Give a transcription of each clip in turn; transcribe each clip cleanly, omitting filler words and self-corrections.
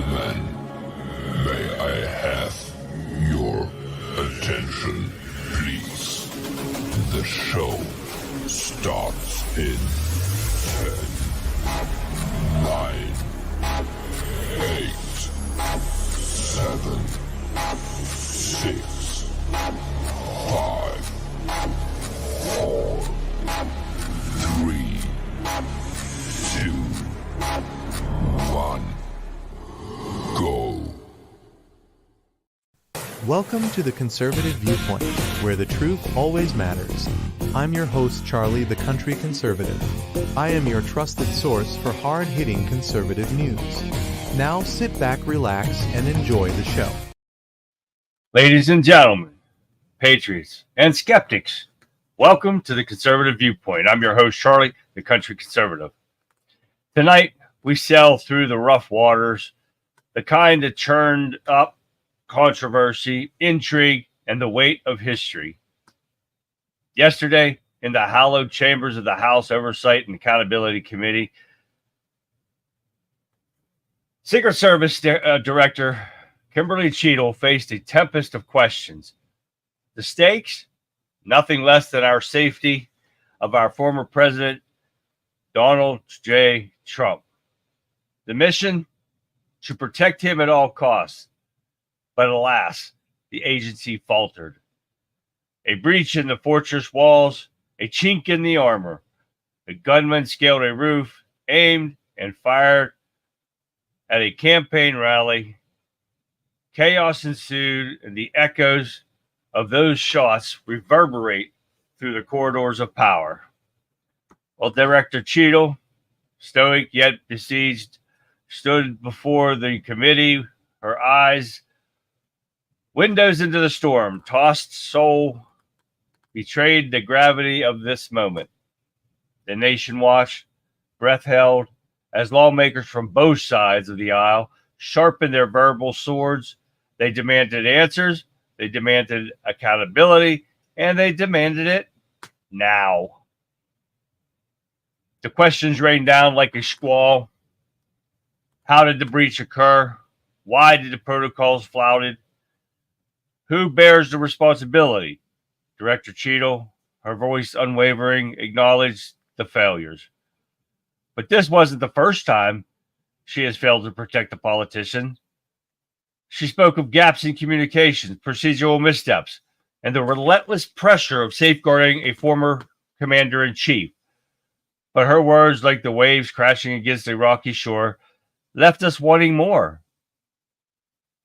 gentlemen, may I have your attention, please? The show starts in 10, 9, 8, 7, 6, 5, 4, 3, 2, 1, go. Welcome to the Conservative Viewpoint, where the truth always matters. I'm your host, Charlie, the Country Conservative. I am your trusted source for hard-hitting conservative news. Now sit back, relax, and enjoy the show. Ladies and gentlemen, patriots and skeptics, welcome to the Conservative Viewpoint. I'm your host, Charlie, the Country Conservative. Tonight, we sail through the rough waters, the kind that churned up controversy, intrigue, and the weight of history. Yesterday, in the hallowed chambers of the House Oversight and Accountability Committee, Secret Service Director Kimberly Cheadle faced a tempest of questions. The stakes? Nothing less than our safety of our former president, Donald J. Trump. The mission? To protect him at all costs. But alas, the agency faltered. A breach in the fortress walls, a chink in the armor. The gunman scaled a roof, aimed, and fired at a campaign rally. Chaos ensued, and the echoes of those shots reverberate through the corridors of power. While Director Cheadle, stoic yet besieged, stood before the committee, her eyes windows into the storm, tossed soul betrayed the gravity of this moment. The nation watched, breath held, as lawmakers from both sides of the aisle sharpened their verbal swords. They demanded answers, they demanded accountability, and they demanded it now. The questions rained down like a squall. How did the breach occur? Why did the protocols flouted? Who bears the responsibility? Director Cheadle, her voice unwavering, acknowledged the failures. But this wasn't the first time she has failed to protect the politician. She spoke of gaps in communications, procedural missteps, and the relentless pressure of safeguarding a former commander-in-chief. But her words, like the waves crashing against a rocky shore, left us wanting more.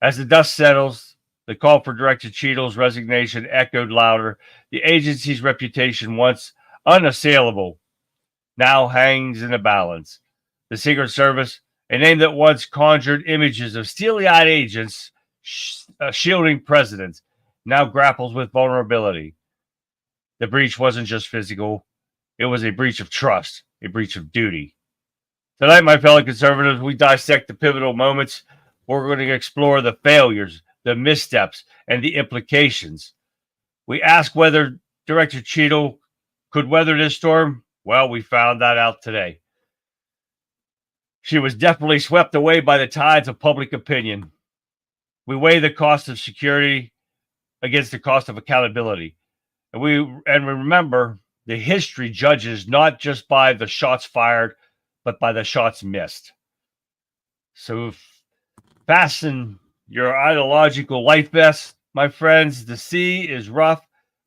As the dust settles, the call for Director Cheadle's resignation echoed louder. The agency's reputation, once unassailable, now hangs in the balance. The Secret Service, a name that once conjured images of steely-eyed agents shielding presidents, now grapples with vulnerability. The breach wasn't just physical. It was a breach of trust, a breach of duty. Tonight, my fellow conservatives, we dissect the pivotal moments. We're going to explore the failures, the missteps, and the implications. We ask whether Director Cheadle could weather this storm. Well, we found that out today. She was definitely swept away by the tides of public opinion. We weigh the cost of security against the cost of accountability. And we remember the history judges not just by the shots fired, but by the shots missed. So fasten your ideological life vest, my friends. The sea is rough,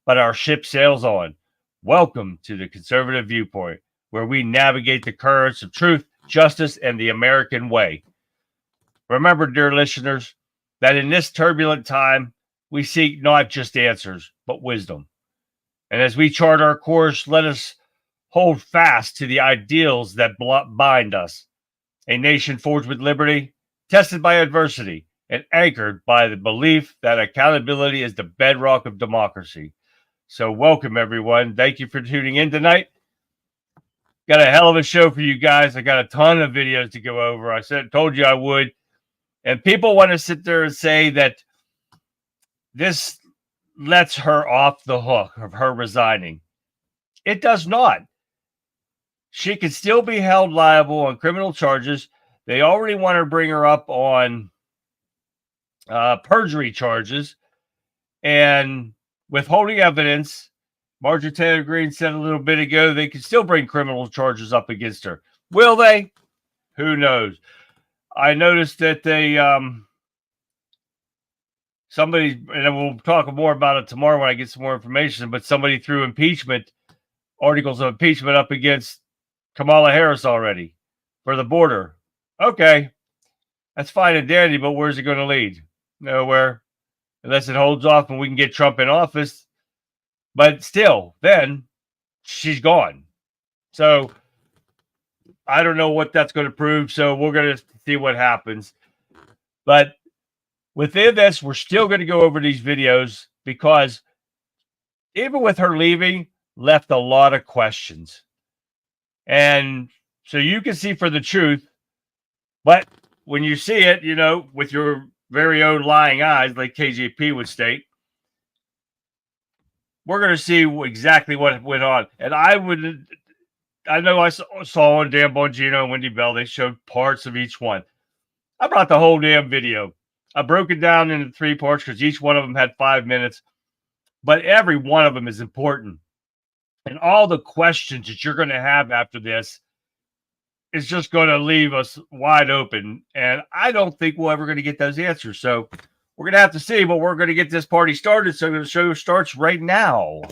but our ship sails on. Welcome to the Conservative Viewpoint, where we navigate the currents of truth, justice, and the American way. Remember, dear listeners, that in this turbulent time, we seek not just answers, but wisdom. And as we chart our course, let us hold fast to the ideals that bind us. A nation forged with liberty, tested by adversity, and anchored by the belief that accountability is the bedrock of democracy. So welcome, everyone. Thank you for tuning in tonight. Got a hell of a show for you guys. I got a ton of videos to go over. I told you I would. And people want to sit there and say that this lets her off the hook of her resigning. It does not. She can still be held liable on criminal charges They already want to bring her up on perjury charges and withholding evidence. Marjorie Taylor Greene said a little bit ago they can still bring criminal charges up against her. Will they? Who knows? I noticed that they somebody, and we'll talk more about it tomorrow when I get some more information, but somebody threw articles of impeachment up against Kamala Harris already for the border. Okay, that's fine and dandy, but where's it going to lead? Nowhere, unless it holds off and we can get Trump in office. But still, then she's gone. So I don't know what that's going to prove. So we're going to see what happens. But within this, we're still going to go over these videos because even with her leaving, left a lot of questions. And so you can see for the truth. But when you see it, you know, with your very own lying eyes, like KJP would state, we're going to see exactly what went on. And I know I saw on Dan Bongino and Wendy Bell, they showed parts of each one. I brought the whole damn video. I broke it down into 3 parts because each one of them had 5 minutes. But every one of them is important. And all the questions that you're going to have after this is just going to leave us wide open. And I don't think we're ever going to get those answers. So we're going to have to see, but we're going to get this party started. So the show starts right now.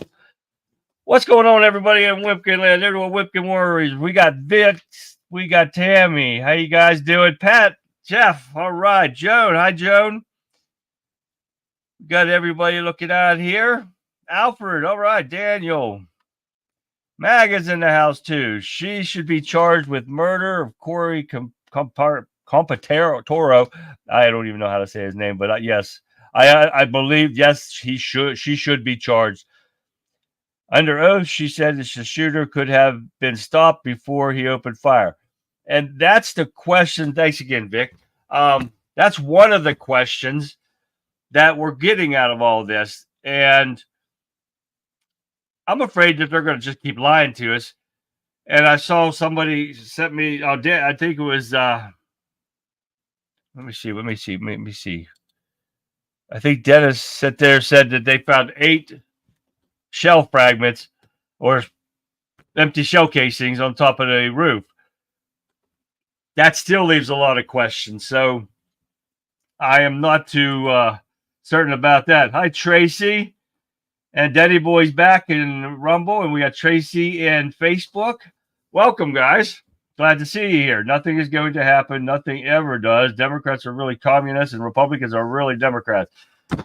What's going on, everybody in Whipkin land? Everyone, Whipkin Warriors. We got Vic. We got Tammy. How you guys doing? Pat, Jeff. All right. Joan. Hi, Joan. Got everybody looking out here. Alfred. All right. Daniel. Mag is in the house, too. She should be charged with murder of Corey Compatero. I don't even know how to say his name, but yes, I believe, yes, she should be charged. Under oath, she said that the shooter could have been stopped before he opened fire. And that's the question. Thanks again, Vic. That's one of the questions that we're getting out of all this. And I'm afraid that they're going to just keep lying to us. And I saw somebody sent me, I think it was, let me see. I think Dennis said that they found 8 shell fragments or empty shell casings on top of the roof. That still leaves a lot of questions. So I am not too certain about that. Hi, Tracy. And Daddy Boy's back in Rumble, and we got Tracy in Facebook. Welcome, guys. Glad to see you here. Nothing is going to happen. Nothing ever does. Democrats are really communists, and Republicans are really Democrats.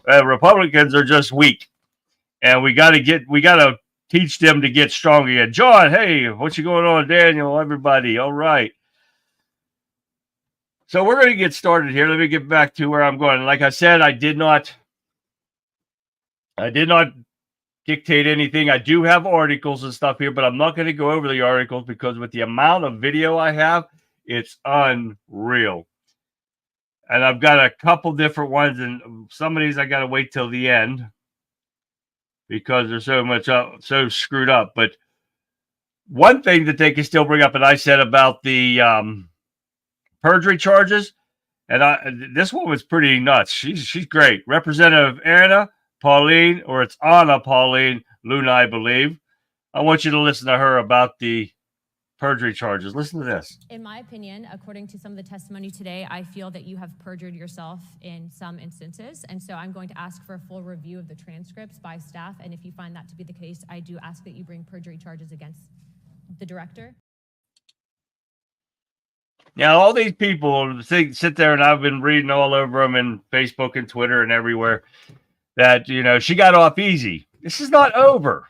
Republicans are just weak, and we got to teach them to get strong again. John, hey, what's going on, Daniel? Everybody, all right. So we're going to get started here. Let me get back to where I'm going. Like I said, I did not dictate anything. I do have articles and stuff here, but I'm not going to go over the articles because with the amount of video I have, it's unreal. And I've got a couple different ones, and some of these I got to wait till the end because they're so screwed up. But one thing that they can still bring up, and I said about the perjury charges, and this one was pretty nuts. She's great. Representative Anna Pauline, or it's Anna Pauline Luna, I believe. I want you to listen to her about the perjury charges. Listen to this. In my opinion, according to some of the testimony today, I feel that you have perjured yourself in some instances. And so I'm going to ask for a full review of the transcripts by staff. And if you find that to be the case, I do ask that you bring perjury charges against the director. Now, all these people sit there, and I've been reading all over them in Facebook and Twitter and everywhere that, you know, she got off easy. This is not over.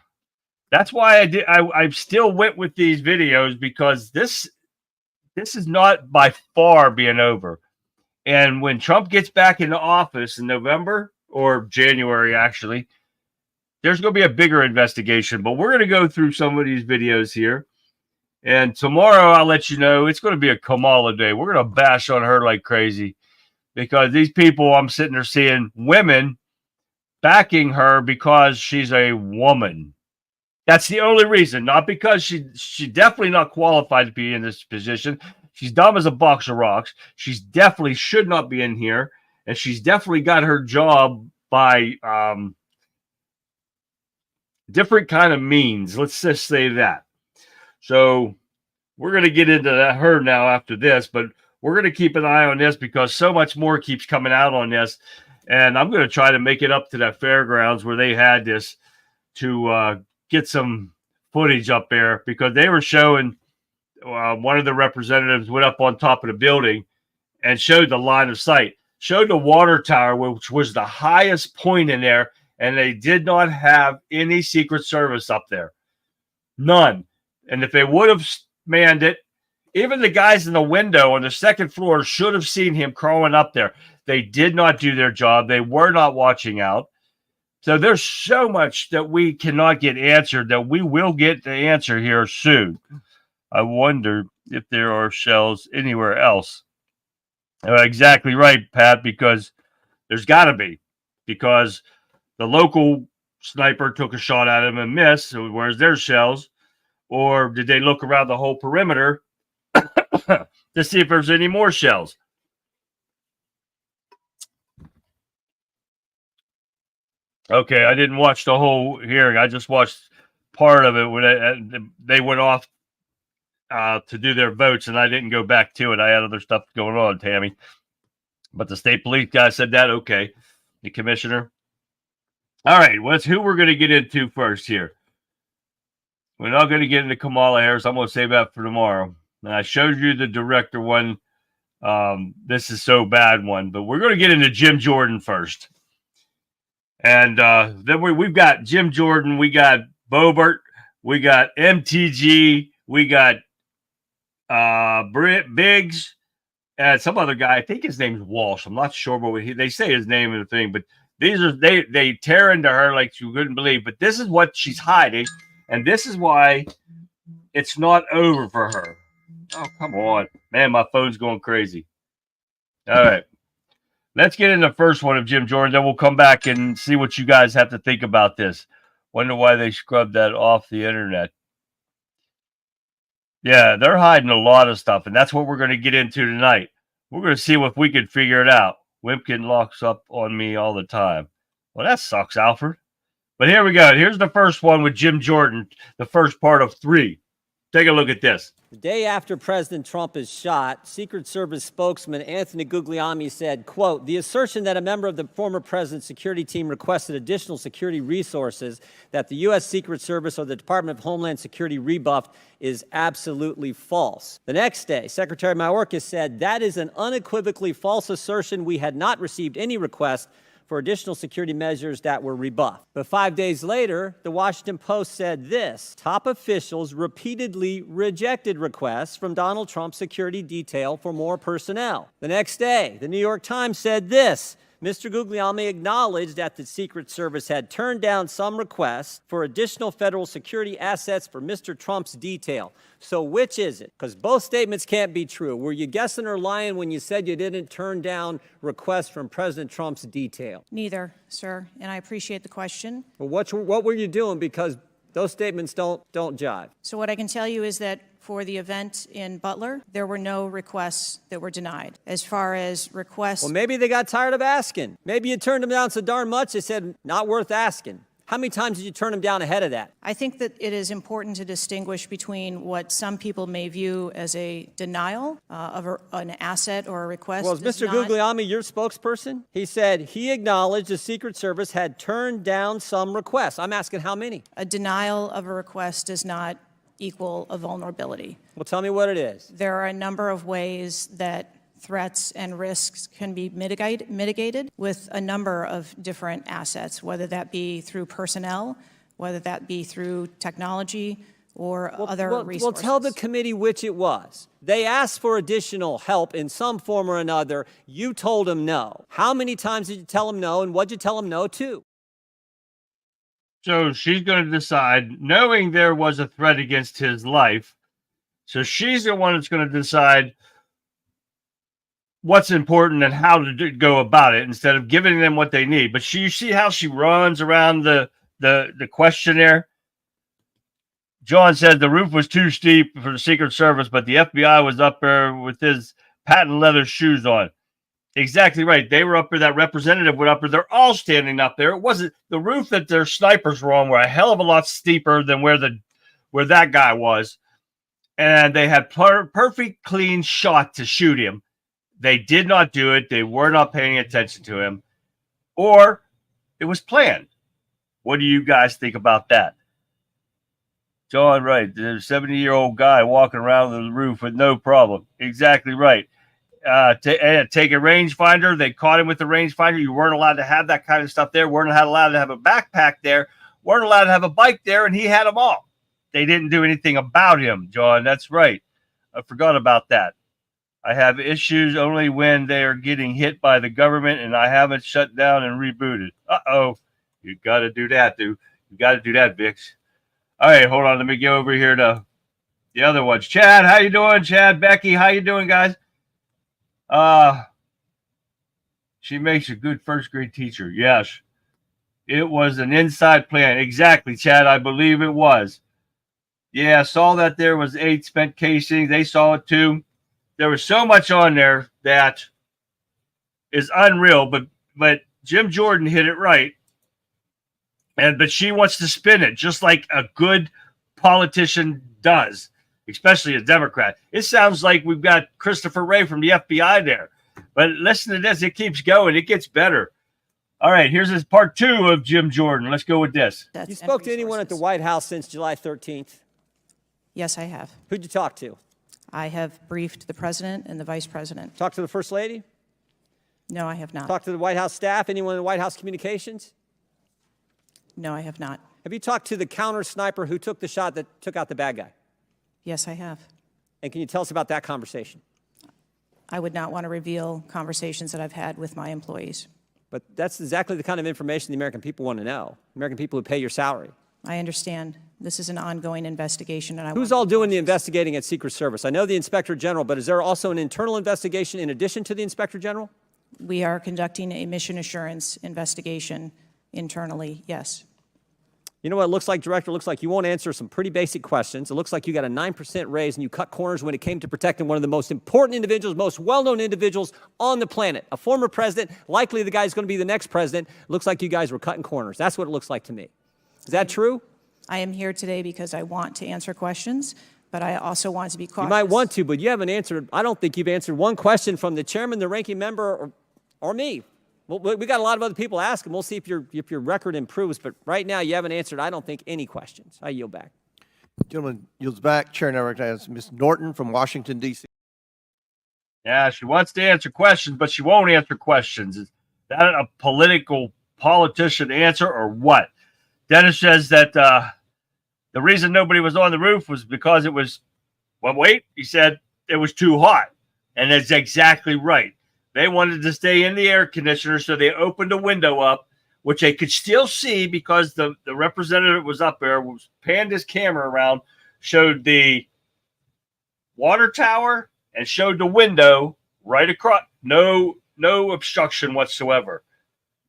That's why I still went with these videos, because this is not by far being over. And when Trump gets back into office in November or January, actually, there's going to be a bigger investigation. But we're going to go through some of these videos here. And tomorrow, I'll let you know, it's going to be a Kamala day. We're going to bash on her like crazy, because these people, I'm sitting there seeing women backing her because she's a woman. That's the only reason, not because she's definitely not qualified to be in this position. She's dumb as a box of rocks. She's definitely should not be in here. And she's definitely got her job by different kind of means. Let's just say that. So we're going to get into her now after this, but we're going to keep an eye on this because so much more keeps coming out on this. And I'm going to try to make it up to that fairgrounds where they had this to get some footage up there, because they were showing one of the representatives went up on top of the building and showed the line of sight, showed the water tower, which was the highest point in there, and they did not have any Secret Service up there. None. And if they would have manned it, even the guys in the window on the second floor should have seen him crawling up there. They did not do their job. They were not watching out. So there's so much that we cannot get answered that we will get the answer here soon. I wonder if there are shells anywhere else. Exactly right, Pat, because there's got to be. Because the local sniper took a shot at him and missed. So where's their shells? Or did they look around the whole perimeter to see if there's any more shells? Okay, I didn't watch the whole hearing. I just watched part of it when they went off to do their votes, and I didn't go back to it. I had other stuff going on, Tammy. But the state police guy said that. Okay, the commissioner. All right, well, that's who we're going to get into first here. We're not going to get into Kamala Harris. I'm going to save that for tomorrow. And I showed you the director one. This is so bad one, but we're going to get into Jim Jordan first. And then we've got Jim Jordan, we got Boebert, we got MTG, we got Britt Biggs, and some other guy. I think his name's Walsh. I'm not sure, but they say his name in the thing. But these are they tear into her like you couldn't believe. But this is what she's hiding, and this is why it's not over for her. Oh, come on, man! My phone's going crazy. All right. Let's get in the first one of Jim Jordan, then we'll come back and see what you guys have to think about this. Wonder why they scrubbed that off the internet. Yeah, they're hiding a lot of stuff, and that's what we're going to get into tonight. We're going to see if we can figure it out. Wimpkin locks up on me all the time. Well, that sucks, Alfred. But here we go. Here's the first one with Jim Jordan, the first part of 3. Take a look at this. The day after President Trump is shot, Secret Service spokesman Anthony Guglielmi said, quote, "The assertion that a member of the former president's security team requested additional security resources that the U.S. Secret Service or the Department of Homeland Security rebuffed is absolutely false." The next day, Secretary Mayorkas said, "That is an unequivocally false assertion. We had not received any request for additional security measures that were rebuffed." But 5 days later, the Washington Post said this: "Top officials repeatedly rejected requests from Donald Trump's security detail for more personnel." The next day, the New York Times said this: "Mr. Guglielmi acknowledged that the Secret Service had turned down some requests for additional federal security assets for Mr. Trump's detail." So which is it? Because both statements can't be true. Were you guessing or lying when you said you didn't turn down requests from President Trump's detail? Neither, sir, and I appreciate the question. Well, what were you doing? Because those statements don't jive. So what I can tell you is that for the event in Butler, there were no requests that were denied. As far as requests... Well, maybe they got tired of asking. Maybe you turned them down so darn much, they said, not worth asking. How many times did you turn them down ahead of that? I think that it is important to distinguish between what some people may view as a denial of an asset or a request. Well, is Mr. Guglielmi your spokesperson? He said he acknowledged the Secret Service had turned down some requests. I'm asking how many? A denial of a request does not equal a vulnerability. Well, tell me what it is. There are a number of ways that threats and risks can be mitigated with a number of different assets, whether that be through personnel, whether that be through technology or other resources. Well, tell the committee which it was. They asked for additional help in some form or another. You told them no. How many times did you tell them no, and what'd you tell them no to? So she's going to decide, knowing there was a threat against his life, so she's the one that's going to decide what's important and how to go about it instead of giving them what they need. But you see how she runs around the questionnaire? John said the roof was too steep for the Secret Service, but the FBI was up there with his patent leather shoes on. Exactly right. They were up there. That representative went up there. They're all standing up there. It wasn't the roof that their snipers were on were a hell of a lot steeper than where that guy was. And they had perfect clean shot to shoot him. They did not do it. They were not paying attention to him. Or it was planned. What do you guys think about that? John, right. The 70-year-old guy walking around the roof with no problem. Exactly right. Take a rangefinder. They caught him with the rangefinder. You weren't allowed to have that kind of stuff there. Weren't allowed to have a backpack there. Weren't allowed to have a bike there, and he had them all. They didn't do anything about him, John. That's right. I forgot about that. I have issues only when they are getting hit by the government, and I haven't shut down and rebooted. Uh-oh. You got to do that, dude. You got to do that, Vix. All right, hold on. Let me go over here to the other ones. Chad, how you doing? Chad, Becky, how you doing, guys? She makes a good first grade teacher. Yes. It was an inside plan. Exactly, Chad. I believe it was. Yeah, I saw that there was 8 spent casings. They saw it too. There was so much on there that is unreal, but Jim Jordan hit it right. But she wants to spin it just like a good politician does, especially a Democrat. It sounds like we've got Christopher Wray from the FBI there. But listen to this. It keeps going. It gets better. All right, here's this part 2 of Jim Jordan. Let's go with this. You spoke to anyone at the White House since July 13th? Yes, I have. Who'd you talk to? I have briefed the president and the vice president. Talked to the First Lady? No, I have not. Talked to the White House staff? Anyone in the White House communications? No, I have not. Have you talked to the counter sniper who took the shot that took out the bad guy? Yes, I have. And can you tell us about that conversation? I would not want to reveal conversations that I've had with my employees. But that's exactly the kind of information the American people want to know. American people who pay your salary. I understand. This is an ongoing investigation, and Who's all doing the investigating at Secret Service? I know the Inspector General, but is there also an internal investigation in addition to the Inspector General? We are conducting a mission assurance investigation internally, yes. You know what it looks like, Director? It looks like you won't answer some pretty basic questions. It looks like you got a 9% raise and you cut corners when it came to protecting one of the most important individuals, most well-known individuals on the planet. A former president, likely the guy who's going to be the next president. It looks like you guys were cutting corners. That's what it looks like to me. Is that true? I am here today because I want to answer questions, but I also want to be cautious. You might want to, but you haven't answered. I don't think you've answered one question from the chairman, the ranking member, or me. Well, we got a lot of other people asking. We'll see if your record improves. But right now, you haven't answered, I don't think, any questions. I yield back. Gentleman yields back. Chair now recognizes Ms. Norton from Washington, D.C. Yeah, she wants to answer questions, but she won't answer questions. Is that a politician answer or what? Dennis says that the reason nobody was on the roof was because it was, well, wait, he said it was too hot. And that's exactly right. They wanted to stay in the air conditioner, so they opened a window up, which they could still see because the representative was up there, was panned his camera around, showed the water tower and showed the window right across. No obstruction whatsoever.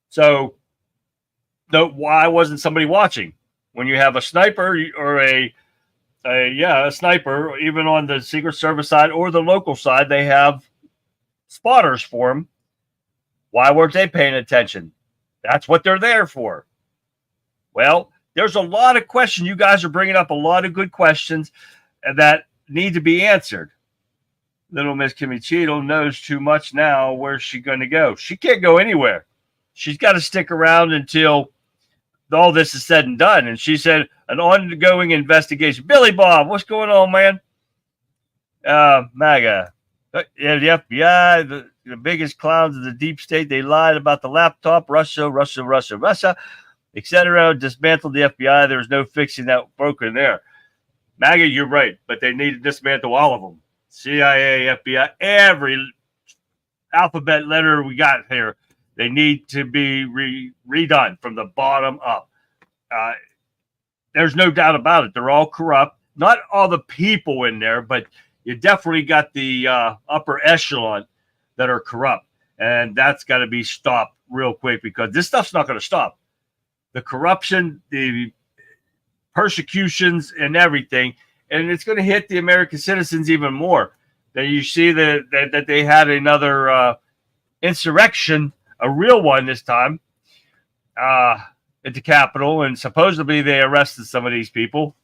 So why wasn't somebody watching? When you have a sniper or a sniper, even on the Secret Service side or the local side, they have spotters for them. Why weren't they paying attention? That's what they're there for. Well, there's a lot of questions. You guys are bringing up a lot of good questions that need to be answered. Little Miss Kimmy Cheadle knows too much now. Where's she going to go? She can't go anywhere. She's got to stick around until all this is said and done. And she said an ongoing investigation. Billy Bob, what's going on, man? MAGA. Yeah, the FBI, the biggest clowns of the deep state, they lied about the laptop, Russia, etc. Dismantled the FBI. There was no fixing that broken there. MAGA, you're right, but they need to dismantle all of them. CIA, FBI, every alphabet letter we got here, they need to be redone from the bottom up. There's no doubt about it. They're all corrupt. Not all the people in there, but you definitely got the upper echelon that are corrupt. And that's got to be stopped real quick because this stuff's not going to stop. The corruption, the persecutions and everything. And it's going to hit the American citizens even more. That you see that they had another insurrection, a real one this time, at the Capitol, and supposedly they arrested some of these people.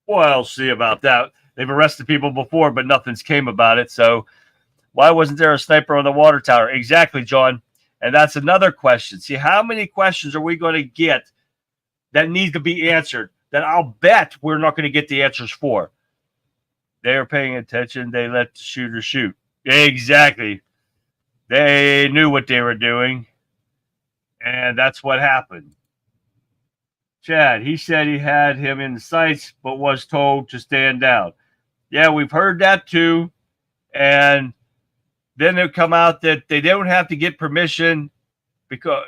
Well, I'll see about that. They've arrested people before, but nothing's came about it. So why wasn't there a sniper on the water tower? Exactly, John. And that's another question. See, how many questions are we going to get that need to be answered that I'll bet we're not going to get the answers for? They are paying attention. They let the shooter shoot. Exactly. They knew what they were doing. And that's what happened. Chad, he said he had him in the sights, but was told to stand down. Yeah, we've heard that too. And then they'll come out that they don't have to get permission because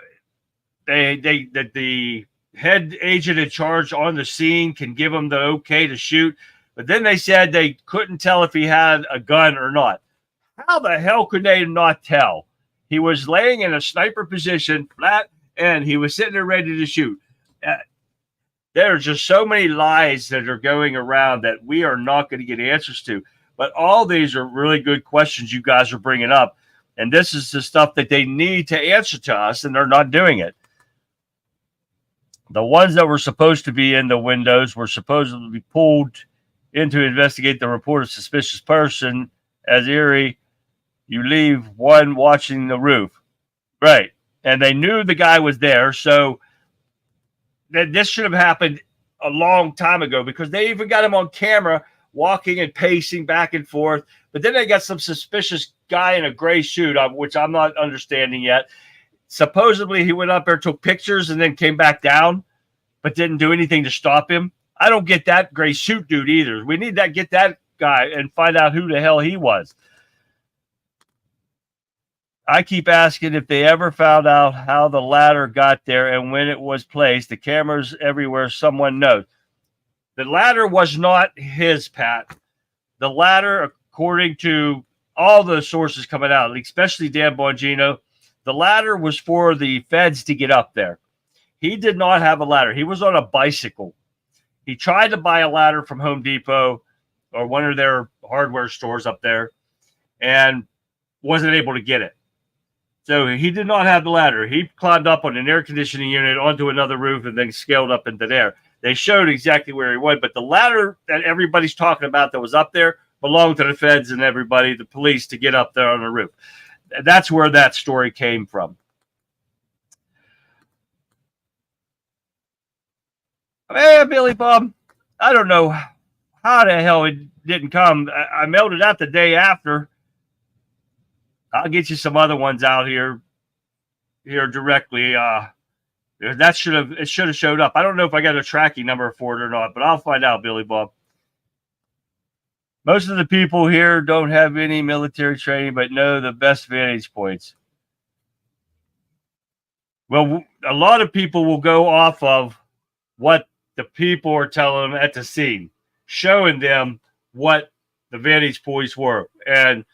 that the head agent in charge on the scene can give them the okay to shoot. But then they said they couldn't tell if he had a gun or not. How the hell could they not tell? He was laying in a sniper position, flat, and he was sitting there ready to shoot. There are just so many lies that are going around that we are not going to get answers to. But all these are really good questions you guys are bringing up. And this is the stuff that they need to answer to us, and they're not doing it. The ones that were supposed to be in the windows were supposedly pulled in to investigate the report of suspicious person as eerie. You leave one watching the roof. Right. And they knew the guy was there. So this should have happened a long time ago because they even got him on camera walking and pacing back and forth. But then they got some suspicious guy in a gray suit, which I'm not understanding yet. Supposedly he went up there, took pictures, and then came back down, but didn't do anything to stop him. I don't get that gray suit dude either. We need to get that guy and find out who the hell he was. I keep asking if they ever found out how the ladder got there and when it was placed. The cameras everywhere, someone knows. The ladder was not his, Pat. The ladder, according to all the sources coming out, especially Dan Bongino, the ladder was for the feds to get up there. He did not have a ladder. He was on a bicycle. He tried to buy a ladder from Home Depot or one of their hardware stores up there and wasn't able to get it. So he did not have the ladder. He climbed up on an air conditioning unit onto another roof and then scaled up into there. They showed exactly where he went, but the ladder that everybody's talking about that was up there belonged to the feds and everybody, the police, to get up there on the roof. That's where that story came from. Hey, Billy Bob, I don't know how the hell it didn't come. I mailed it out the day after. I'll get you some other ones out here directly. That should have showed up. I don't know if I got a tracking number for it or not, but I'll find out, Billy Bob. Most of the people here don't have any military training, but know the best vantage points. Well, a lot of people will go off of what the people are telling them at the scene, showing them what the vantage points were. And,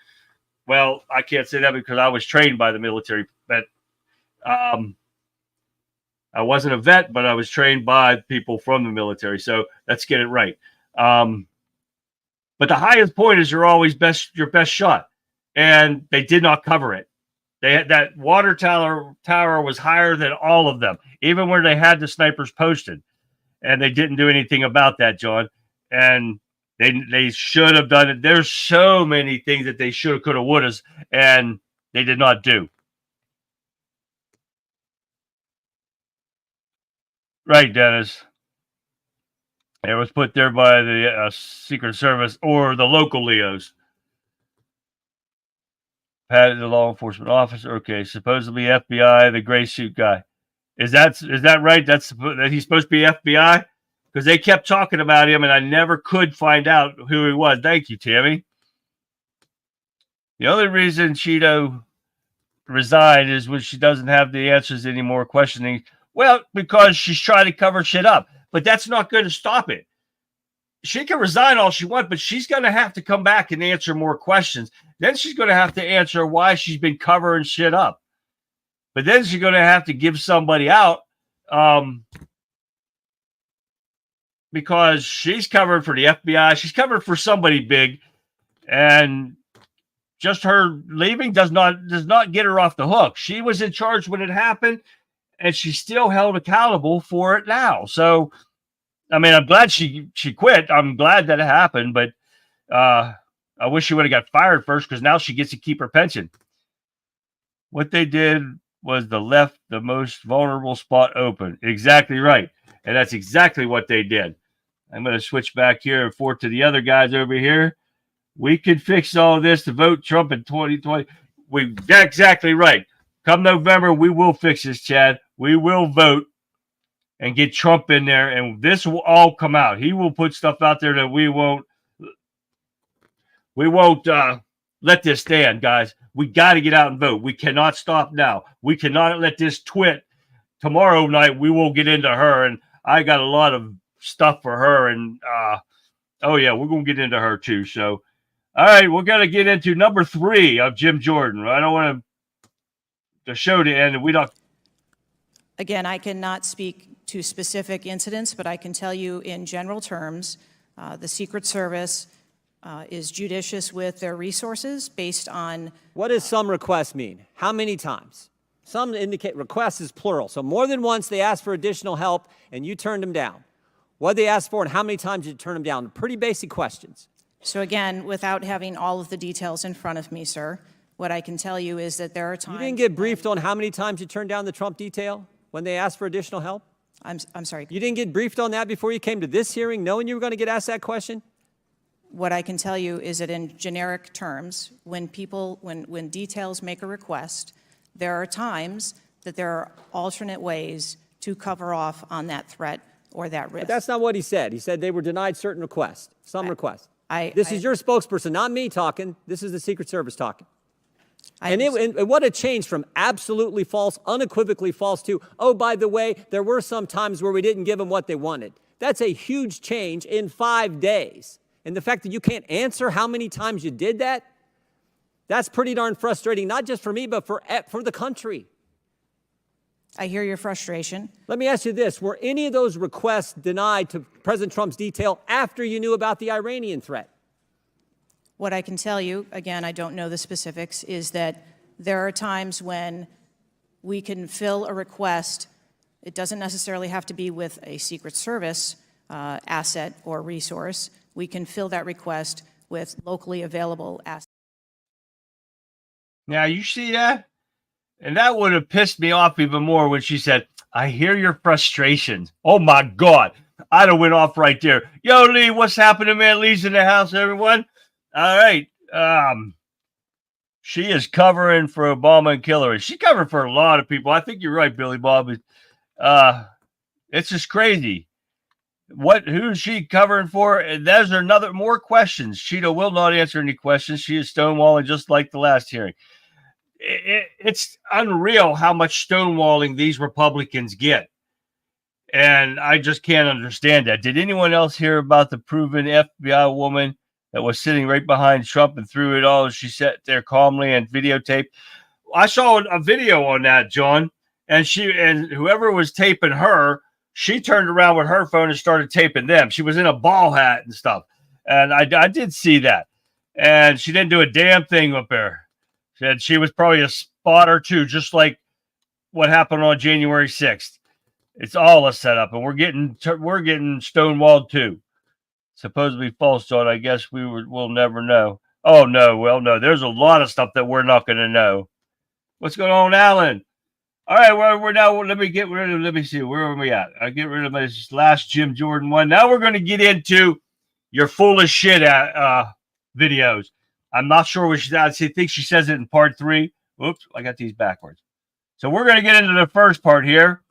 well, I can't say that because I was trained by the military, but I wasn't a vet, but I was trained by people from the military. So let's get it right. But the highest point is your best shot. And they did not cover it. They had that water tower was higher than all of them, even where they had the snipers posted. And they didn't do anything about that, John. And they should have done it. There's so many things that they should have, could have, would have, and they did not do. Right, Dennis. It was put there by the Secret Service or the local Leos. Pat, the law enforcement officer. Okay, supposedly FBI, the gray suit guy. Is that right? That he's supposed to be FBI? Because they kept talking about him, and I never could find out who he was. Thank you, Tammy. The only reason Cheeto resigned is when she doesn't have the answers anymore, questioning. Well, because she's trying to cover shit up. But that's not going to stop it. She can resign all she wants, but she's going to have to come back and answer more questions. Then she's going to have to answer why she's been covering shit up. But then she's going to have to give somebody out because she's covered for the FBI. She's covered for somebody big, and just her leaving does not get her off the hook. She was in charge when it happened, and she's still held accountable for it now. So, I mean, I'm glad she quit. I'm glad that it happened, but I wish she would have got fired first, because now she gets to keep her pension. What they did was left the most vulnerable spot open. Exactly right. And that's exactly what they did. I'm going to switch back here and forth to the other guys over here. We could fix all this to vote Trump in 2020. That's exactly right. Come November, we will fix this, Chad. We will vote and get Trump in there, and this will all come out. He will put stuff out there that we won't let this stand, guys. We got to get out and vote. We cannot stop now. We cannot let this twit. Tomorrow night, we will get into her, and I got a lot of stuff for her, and oh yeah, we're going to get into her too. So, all right, we're going to get into number 3 of Jim Jordan. I don't want the show to end, and we don't. Again, I cannot speak to specific incidents, but I can tell you in general terms, the Secret Service is judicious with their resources based on. What does some requests mean? How many times? Some indicate requests is plural. So more than once they asked for additional help and you turned them down. What did they ask for and how many times did you turn them down? Pretty basic questions. So again, without having all of the details in front of me, sir, what I can tell you is that there are times. You didn't get briefed on how many times you turned down the Trump detail when they asked for additional help? I'm sorry. You didn't get briefed on that before you came to this hearing, knowing you were going to get asked that question? What I can tell you is that in generic terms, when details make a request, there are times that there are alternate ways to cover off on that threat or that risk. But that's not what he said. He said they were denied certain requests, some requests. This is your spokesperson, not me talking. This is the Secret Service talking. And what a change from absolutely false, unequivocally false to, oh, by the way, there were some times where we didn't give them what they wanted. That's a huge change in 5 days. And the fact that you can't answer how many times you did that, that's pretty darn frustrating, not just for me, but for the country. I hear your frustration. Let me ask you this. Were any of those requests denied to President Trump's detail after you knew about the Iranian threat? What I can tell you, again, I don't know the specifics, is that there are times when we can fill a request. It doesn't necessarily have to be with a Secret Service asset or resource. We can fill that request with locally available assets. Now, you see that? And that would have pissed me off even more when she said, I hear your frustrations. Oh, my God. I'd have went off right there. Yo, Lee, what's happening, man? Lee's in the house, everyone. All right. She is covering for Obama and Hillary. She covered for a lot of people. I think you're right, Billy Bob. It's just crazy. Who is she covering for? And there's more questions. Cheeto will not answer any questions. She is stonewalling just like the last hearing. It's unreal how much stonewalling these Republicans get. And I just can't understand that. Did anyone else hear about the proven FBI woman that was sitting right behind Trump and through it all? She sat there calmly and videotaped. I saw a video on that, John, and whoever was taping her, she turned around with her phone and started taping them. She was in a ball hat and stuff. And I did see that. And she didn't do a damn thing up there. Said she was probably a spot or two, just like what happened on January 6th. It's all a setup, and we're getting stonewalled too. Supposedly false, John. I guess we'll never know. Oh no, well no. There's a lot of stuff that we're not going to know. What's going on, Alan? All right, we're now. Let me see. Where are we at? I get rid of this last Jim Jordan one. Now we're going to get into your foolish shit videos. I'm not sure what I think she says it in part 3. Oops, I got these backwards. So we're going to get into the first part here.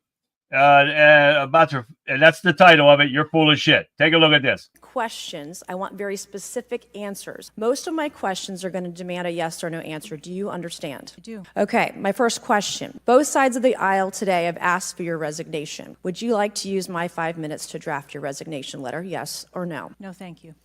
And that's the title of it. You're full of shit. Take a look at this. Questions. I want very specific answers. Most of my questions are going to demand a yes or no answer. Do you understand? I do. Okay, my first question. Both sides of the aisle today have asked for your resignation. Would you like to use my 5 minutes to draft your resignation letter? Yes or no? No, thank you.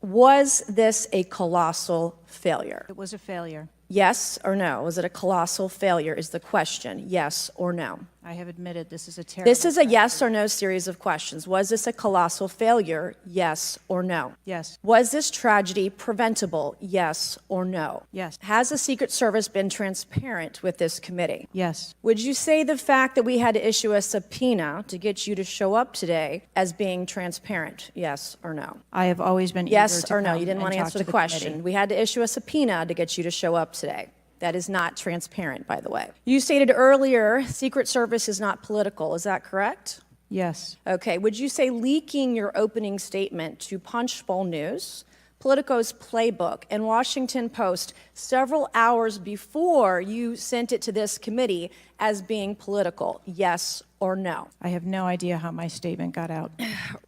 Was this a colossal failure? It was a failure. Yes or no? Was it a colossal failure is the question. Yes or no? I have admitted this is a terrible. This is a yes or no series of questions. Was this a colossal failure? Yes or no? Yes. Was this tragedy preventable? Yes or no? Yes. Has the Secret Service been transparent with this committee? Yes. Would you say the fact that we had to issue a subpoena to get you to show up today as being transparent? Yes or no? I have always been eager Yes to or no? come You didn't and want to talk answer to the question. committee. We had to issue a subpoena to get you to show up today. That is not transparent, by the way. You stated earlier, Secret Service is not political. Is that correct? Yes. Okay. Would you say leaking your opening statement to Punchbowl News, Politico's Playbook, and Washington Post several hours before you sent it to this committee as being political? Yes or no? I have no idea how my statement got out.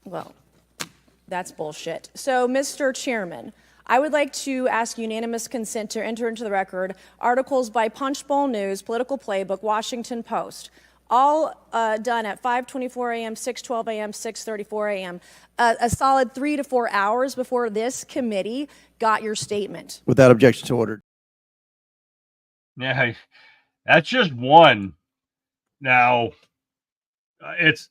Well, that's bullshit. So, Mr. Chairman, I would like to ask unanimous consent to enter into the record articles by Punchbowl News, Political Playbook, Washington Post, all done at 5:24 a.m., 6:12 a.m., 6:34 a.m., a solid 3 to 4 hours before this committee got your statement. Without objection to order. Yeah, that's just one. Now, it's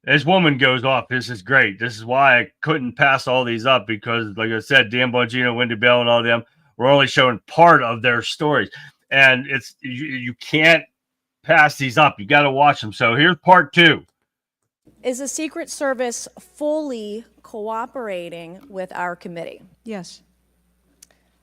this woman goes off. This is great. This is why I couldn't pass all these up because, like I said, Dan Bongino, Wendy Bell, and all them were only showing part of their stories, and it's you can't pass these up. You got to watch them. So here's part 2. Is the Secret Service fully cooperating with our committee? Yes.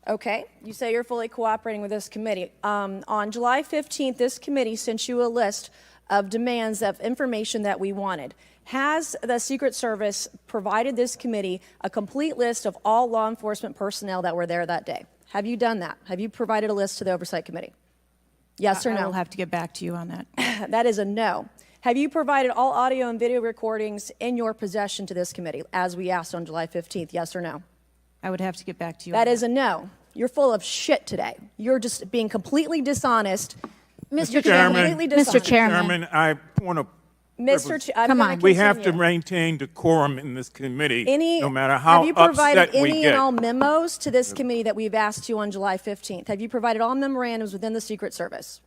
Okay, you say you're fully cooperating with this committee. On July 15th, this committee sent you a list of demands of information that we wanted. Has the Secret Service provided this committee a complete list of all law enforcement personnel that were there that day? Have you done that? Have you provided a list to the Oversight Committee? Yes or no? I will have to get back to you on that. That is a no. Have you provided all audio and video recordings in your possession to this committee, as we asked on July 15th? Yes or no? I would have to get back to you That on is a no. You're full of shit today. You're just being completely dishonest. Mr. Chairman, completely dishonest. Mr. Chairman. Chairman, I want to. I'm Come gonna on. We have to continue. maintain decorum in this committee, Any, no matter how have you provided upset we any get. and all memos to this committee that we've asked you on July 15th? Have you provided all memorandums within the Secret Service?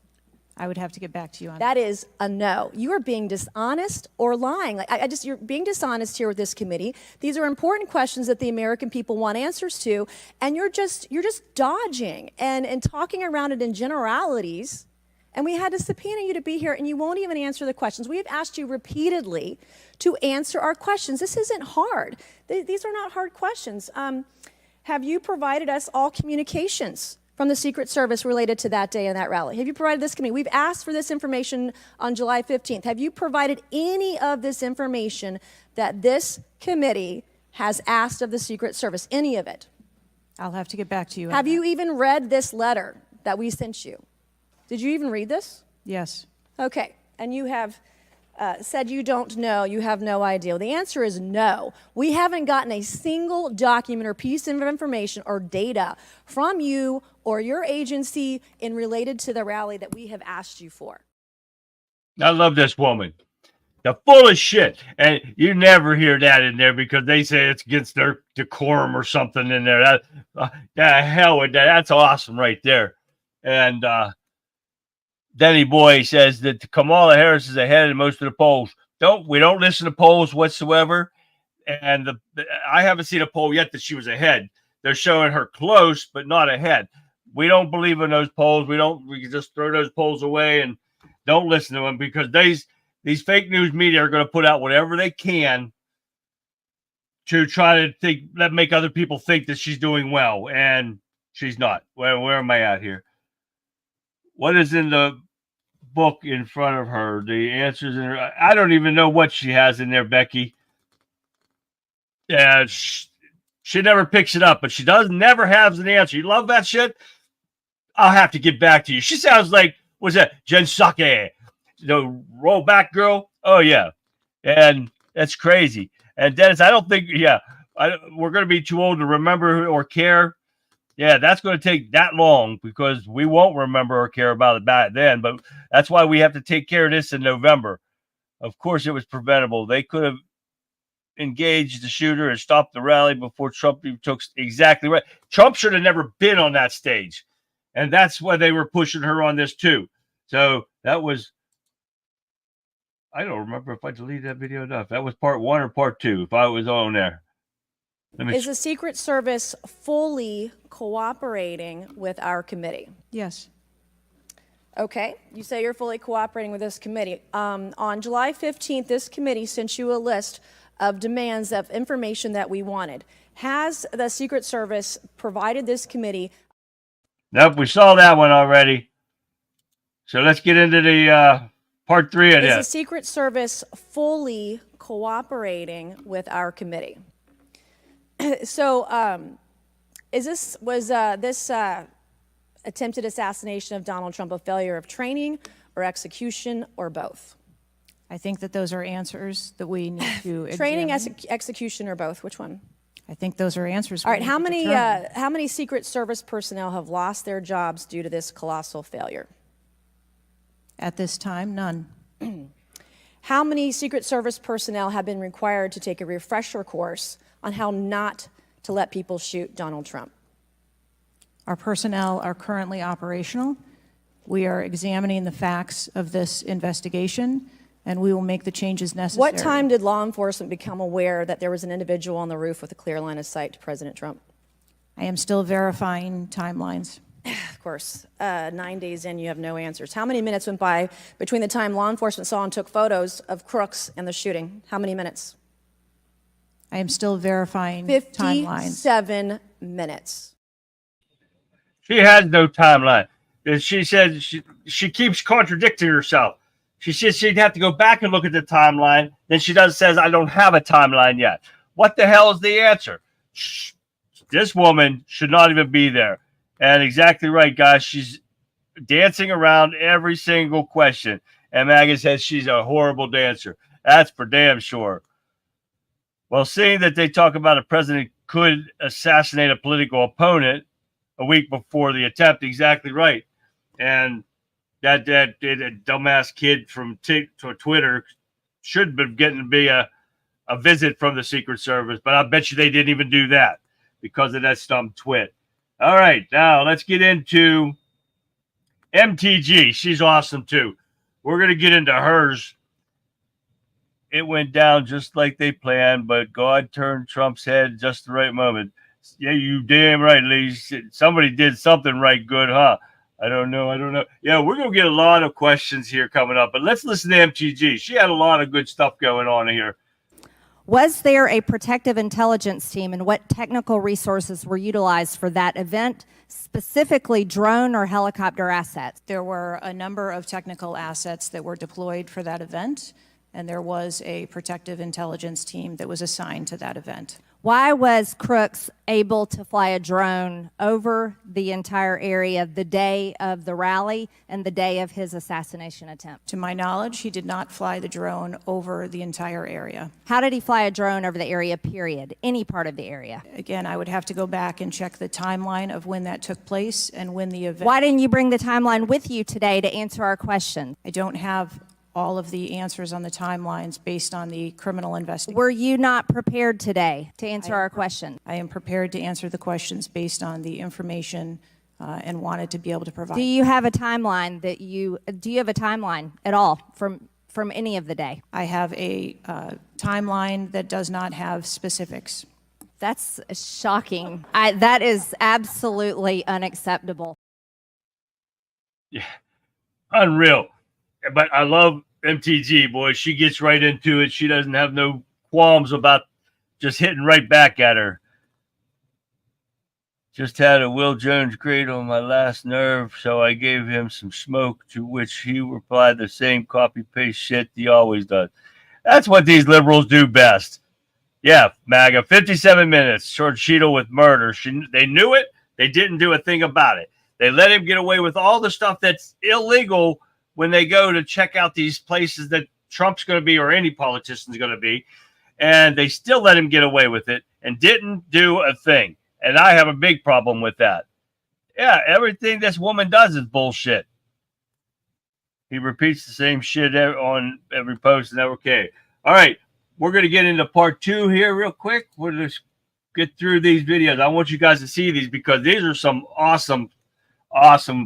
I would have to get back to you on That is a no. You are being dishonest or lying. Like you're being dishonest here with this committee. These are important questions that the American people want answers to, and you're just dodging and talking around it in generalities. And we had to subpoena you to be here, and you won't even answer the questions. We have asked you repeatedly to answer our questions. This isn't hard. These are not hard questions. Have you provided us all communications from the Secret Service related to that day and that rally? Have you provided this committee? We've asked for this information on July 15th. Have you provided any of this information that this committee has asked of the Secret Service? Any of it? I'll have to get back to you on Have that. you even read this letter that we sent you? Did you even read this? Yes. Okay, and you have said you don't know, you have no idea. Well, the answer is no. We haven't gotten a single document or piece of information or data from you or your agency in related to the rally that we have asked you for. I love this woman. They're full of shit. And you never hear that in there because they say it's against their decorum or something in there. That hell with that. That's awesome right there. And Denny Boy says that Kamala Harris is ahead in most of the polls. We don't listen to polls whatsoever. And I haven't seen a poll yet that she was ahead. They're showing her close, but not ahead. We don't believe in those polls. We can just throw those polls away and don't listen to them because these fake news media are going to put out whatever they can to try to make other people think that she's doing well, and she's not. Where am I at here? What is in the book in front of her? The answers in her. I don't even know what she has in there, Becky. Yeah, she never picks it up, but she never has an answer. You love that shit? I'll have to get back to you. She sounds like, what's that? Jen Psaki, the rollback girl. Oh, yeah. And that's crazy. And Dennis, I don't think, we're going to be too old to remember or care. Yeah, that's going to take that long because we won't remember or care about it back then. But that's why we have to take care of this in November. Of course, it was preventable. They could have engaged the shooter and stopped the rally before Trump took exactly right. Trump should have never been on that stage. And that's why they were pushing her on this too. So that was I don't remember if I deleted that video enough. That was part 1 or part 2, if I was on there. Is the Secret Service fully cooperating with our committee? Yes. Okay, you say you're fully cooperating with this committee. On July 15th, this committee sent you a list of demands of information that we wanted. Has the Secret Service provided this committee? Nope, we saw that one already. So let's get into the part 3 of Is the this. Secret Service fully cooperating with our committee? So, was this attempted assassination of Donald Trump a failure of training or execution or both? I think that those are answers that we need to examine. Training, execution, or both? Which one? I think those are answers. All right. How many Secret Service personnel have lost their jobs due to this colossal failure? At this time, none. How many Secret Service personnel have been required to take a refresher course on how not to let people shoot Donald Trump? Our personnel are currently operational. We are examining the facts of this investigation, and we will make the changes necessary. What time did law enforcement become aware that there was an individual on the roof with a clear line of sight to President Trump? I am still verifying timelines. Of course, 9 days in, you have no answers. How many minutes went by between the time law enforcement saw and took photos of crooks and the shooting? How many minutes? I am still verifying timelines. 57 minutes. She has no timeline. She said she keeps contradicting herself. She says she'd have to go back and look at the timeline. Then she says, I don't have a timeline yet. What the hell is the answer? This woman should not even be there. And exactly right, guys. She's dancing around every single question. And MAGA says she's a horrible dancer. That's for damn sure. Well, seeing that they talk about a president could assassinate a political opponent a week before the attempt, exactly right. And that dumbass kid from Twitter should be getting to be a visit from the Secret Service, but I bet you they didn't even do that because of that stump twit. All right, now let's get into MTG. She's awesome too. We're going to get into hers. It went down just like they planned, but God turned Trump's head just the right moment. Yeah, you damn right, Lee. Somebody did something right good, huh? I don't know. Yeah, we're going to get a lot of questions here coming up, but let's listen to MTG. She had a lot of good stuff going on here. Was there a protective intelligence team, and what technical resources were utilized for that event, specifically drone or helicopter assets? There were a number of technical assets that were deployed for that event, and there was a protective intelligence team that was assigned to that event. Why was Crooks able to fly a drone over the entire area the day of the rally and the day of his assassination attempt? To my knowledge, he did not fly the drone over the entire area. How did he fly a drone over the area, period? Any part of the area? Again, I would have to go back and check the timeline of when that took place and when the event... Why didn't you bring the timeline with you today to answer our question? I don't have all of the answers on the timelines based on the criminal investigation. Were you not prepared today to answer our question? I am prepared to answer the questions based on the information and wanted to be able to provide. Do you have a timeline do you have a timeline at all from any of the day? I have a timeline that does not have specifics. That's shocking. That is absolutely unacceptable. Yeah, unreal. But I love MTG, boy. She gets right into it. She doesn't have no qualms about just hitting right back at her. Just had a Will Jones grade on my last nerve, so I gave him some smoke, to which he replied the same copy-paste shit he always does. That's what these liberals do best. Yeah, MAGA, 57 minutes, George Cheadle with murder. They knew it. They didn't do a thing about it. They let him get away with all the stuff that's illegal when they go to check out these places that Trump's going to be or any politician's going to be, and they still let him get away with it and didn't do a thing. And I have a big problem with that. Yeah, everything this woman does is bullshit. He repeats the same shit on every post, and okay. All right, we're going to get into part 2 here real quick. We'll just get through these videos. I want you guys to see these because these are some awesome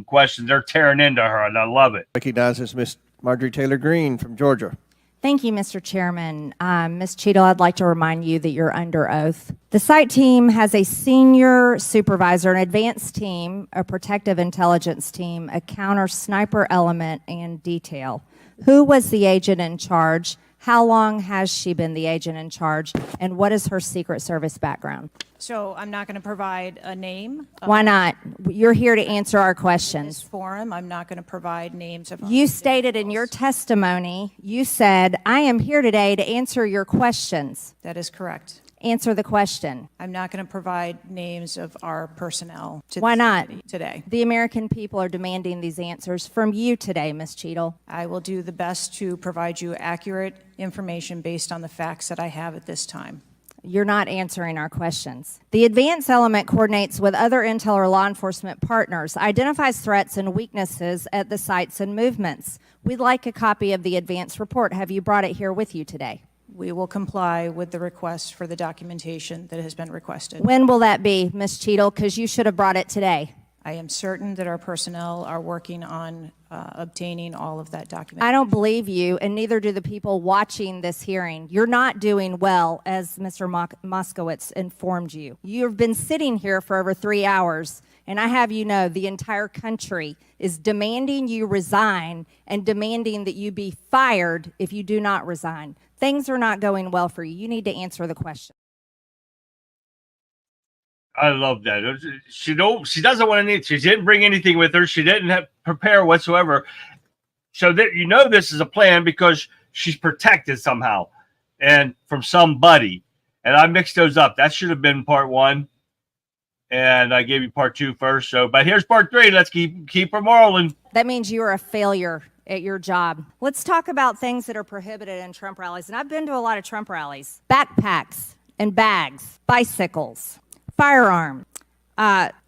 questions. They're tearing into her, and I love it. Recognizes Miss Marjorie Taylor Greene from Georgia. Thank you, Mr. Chairman. Ms. Cheadle, I'd like to remind you that you're under oath. The site team has a senior supervisor, an advanced team, a protective intelligence team, a counter sniper element, and detail. Who was the agent in charge? How long has she been the agent in charge? And what is her Secret Service background? So I'm not going to provide a name. Why not? You're here to answer our This questions. forum, I'm not going to provide names of. You stated in your testimony, you said, I am here today to answer your questions. That is correct. Answer the question. I'm not going to provide names of our personnel. Why not? Today. The American people are demanding these answers from you today, Ms. Cheadle. I will do the best to provide you accurate information based on the facts that I have at this time. You're not answering our questions. The advance element coordinates with other intel or law enforcement partners, identifies threats and weaknesses at the sites and movements. We'd like a copy of the advance report. Have you brought it here with you today? We will comply with the request for the documentation that has been requested. When will that be, Ms. Cheadle? Because you should have brought it today. I am certain that our personnel are working on obtaining all of that documentation. I don't believe you, and neither do the people watching this hearing. You're not doing well, as Mr. Moskowitz informed you. You've been sitting here for over 3 hours, and I have you know the entire country is demanding you resign and demanding that you be fired if you do not resign. Things are not going well for you. You need to answer the question. I love that. She doesn't want to. She didn't bring anything with her. She didn't prepare whatsoever. So that you know this is a plan because she's protected somehow, and from somebody. And I mixed those up. That should have been part one, and I gave you part two first. So, but here's part three. Let's keep her rolling. That means you are a failure at your job. Let's talk about things that are prohibited in Trump rallies. And I've been to a lot of Trump rallies. Backpacks and bags, bicycles, firearm,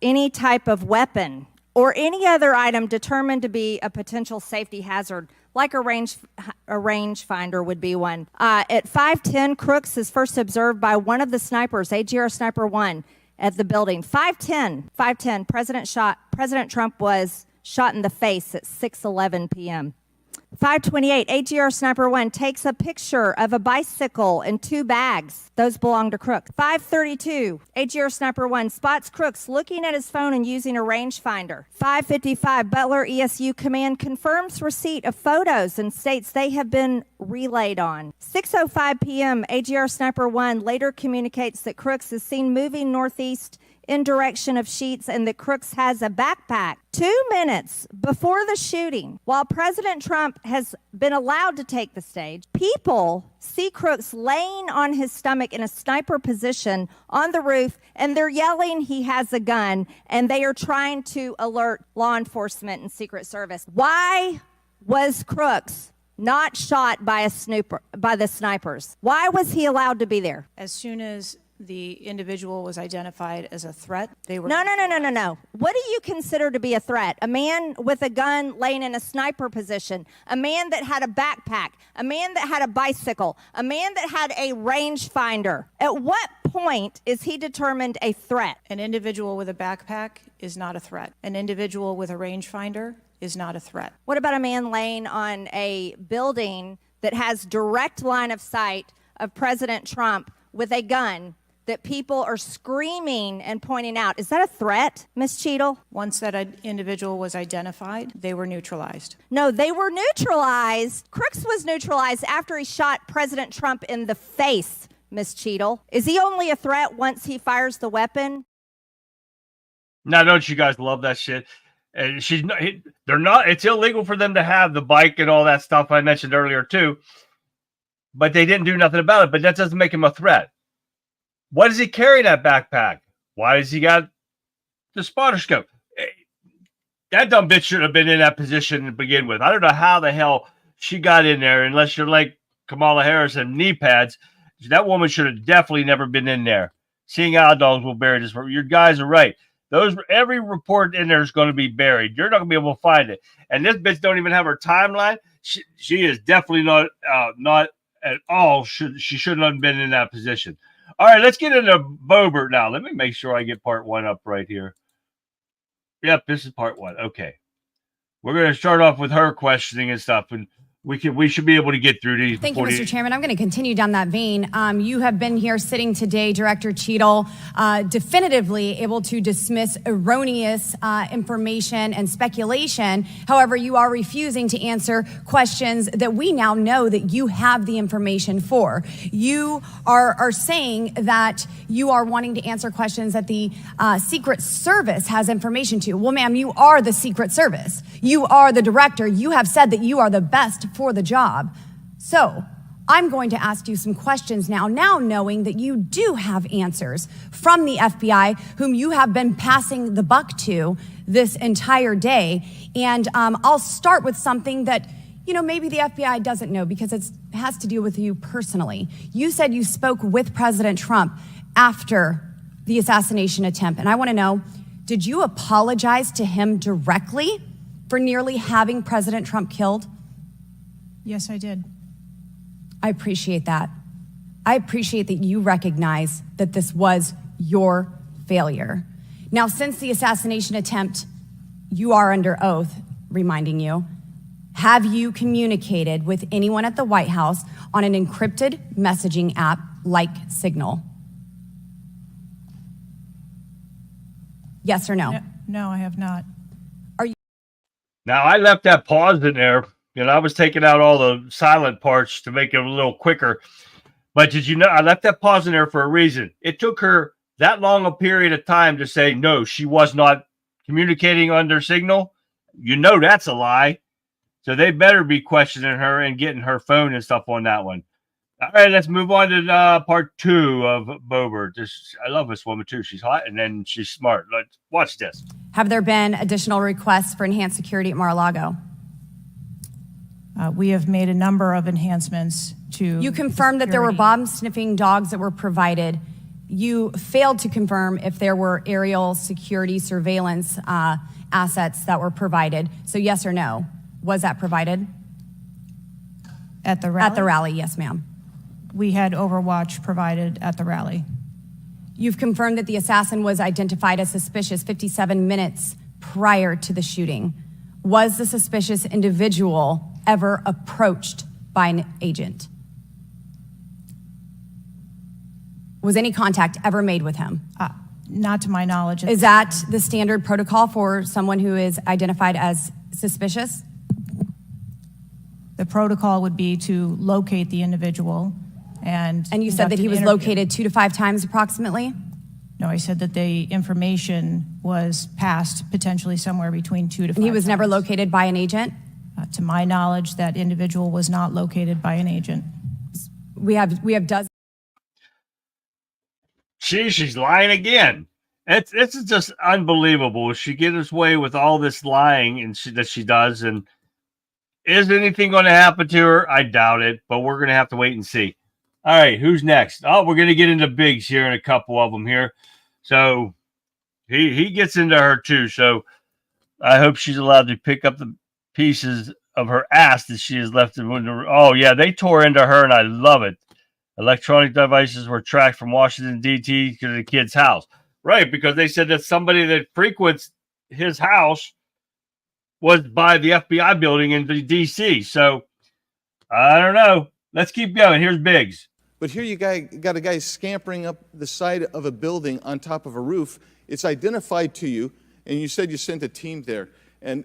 any type of weapon, or any other item determined to be a potential safety hazard, like a range finder would be one. At 5:10, Crooks is first observed by one of the snipers, AGR Sniper 1, at the building. 5:10, President Trump was shot in the face at 6:11 p.m. 5:28, AGR Sniper 1 takes a picture of a bicycle and 2 bags. Those belong to Crooks. 5:32, AGR Sniper 1 spots Crooks looking at his phone and using a rangefinder. 5:55, Butler ESU Command confirms receipt of photos and states they have been relayed on. 6:05 p.m., AGR Sniper 1 later communicates that Crooks is seen moving northeast in direction of Sheets and that Crooks has a backpack. 2 minutes before the shooting, while President Trump has been allowed to take the stage, people see Crooks laying on his stomach in a sniper position on the roof, and they're yelling he has a gun, and they are trying to alert law enforcement and Secret Service. Why was Crooks not shot by the snipers? Why was he allowed to be there? As soon as the individual was identified as a threat, they were... No. What do you consider to be a threat? A man with a gun laying in a sniper position, a man that had a backpack, a man that had a bicycle, a man that had a rangefinder. At what point is he determined a threat? An individual with a backpack is not a threat. An individual with a rangefinder is not a threat. What about a man laying on a building that has direct line of sight of President Trump with a gun that people are screaming and pointing out? Is that a threat, Ms. Cheadle? Once that individual was identified, they were neutralized. No, they were neutralized. Crooks was neutralized after he shot President Trump in the face, Ms. Cheadle. Is he only a threat once he fires the weapon? Now, don't you guys love that shit? And they're not, it's illegal for them to have the bike and all that stuff I mentioned earlier too, but they didn't do nothing about it. But that doesn't make him a threat. Why does he carry that backpack? Why has he got the spotter scope? That dumb bitch should have been in that position to begin with. I don't know how the hell she got in there, unless you're like Kamala Harris and knee pads. That woman should have definitely never been in there. Seeing eye dogs will bury this. Your guys are right. Every report in there is going to be buried. You're not going to be able to find it. And this bitch don't even have her timeline. She is definitely not at all. She shouldn't have been in that position. All right, let's get into Boebert now. Let me make sure I get part one up right here. Yep, this is part one. Okay. We're going to start off with her questioning and stuff. And we should be able to get through these. Thank you, before Mr. Chairman. I'm going to continue down that vein. You have been here sitting today, Director Cheadle, definitively able to dismiss erroneous information and speculation. However, you are refusing to answer questions that we now know that you have the information for. You are saying that you are wanting to answer questions that the Secret Service has information to. Well, ma'am, you are the Secret Service. You are the director. You have said that you are the best for the job. So I'm going to ask you some questions now knowing that you do have answers from the FBI, whom you have been passing the buck to this entire day. And I'll start with something that, maybe the FBI doesn't know because it has to do with you personally. You said you spoke with President Trump after the assassination attempt. And I want to know, did you apologize to him directly for nearly having President Trump killed? Yes, I did. I appreciate that. I appreciate that you recognize that this was your failure. Now, since the assassination attempt, you are under oath, reminding you, have you communicated with anyone at the White House on an encrypted messaging app like Signal? Yes or no? No, I have not. Now, I left that pause in there, and I was taking out all the silent parts to make it a little quicker. But did you know I left that pause in there for a reason? It took her that long a period of time to say, no, she was not communicating under Signal. That's a lie. So they better be questioning her and getting her phone and stuff on that one. All right, let's move on to part 2 of Boebert. I love this woman, too. She's hot, and then she's smart. Let's watch this. Have there been additional requests for enhanced security at Mar-a-Lago? We have made a number of enhancements to. You confirmed that there were security. bomb-sniffing dogs that were provided. You failed to confirm if there were aerial security surveillance assets that were provided. So yes or no? Was that provided? At the rally? At the rally, yes, ma'am. We had Overwatch provided at the rally. You've confirmed that the assassin was identified as suspicious 57 minutes prior to the shooting. Was the suspicious individual ever approached by an agent? Was any contact ever made with him? Not to my knowledge. Is that the standard protocol for someone who is identified as suspicious? The protocol would be to locate the individual and. And you said that he was located 2 to 5 times approximately? No, I said that the information was passed potentially somewhere between 2 to 5 And he was never times. located by an agent? To my knowledge, that individual was not located by an agent. We have dozens. She's lying again. It's just unbelievable. She gets away with all this lying that she does. And is anything going to happen to her? I doubt it, but we're going to have to wait and see. All right, who's next? Oh, we're going to get into Biggs here in a couple of them here. So he gets into her too. So I hope she's allowed to pick up the pieces of her ass that she has left. Oh, yeah, they tore into her, and I love it. Electronic devices were tracked from Washington, D.C. to the kid's house. Right, because they said that somebody that frequents his house was by the FBI building in D.C. So, I don't know. Let's keep going. Here's Biggs. But here you got a guy scampering up the side of a building on top of a roof. It's identified to you, and you said you sent a team there. And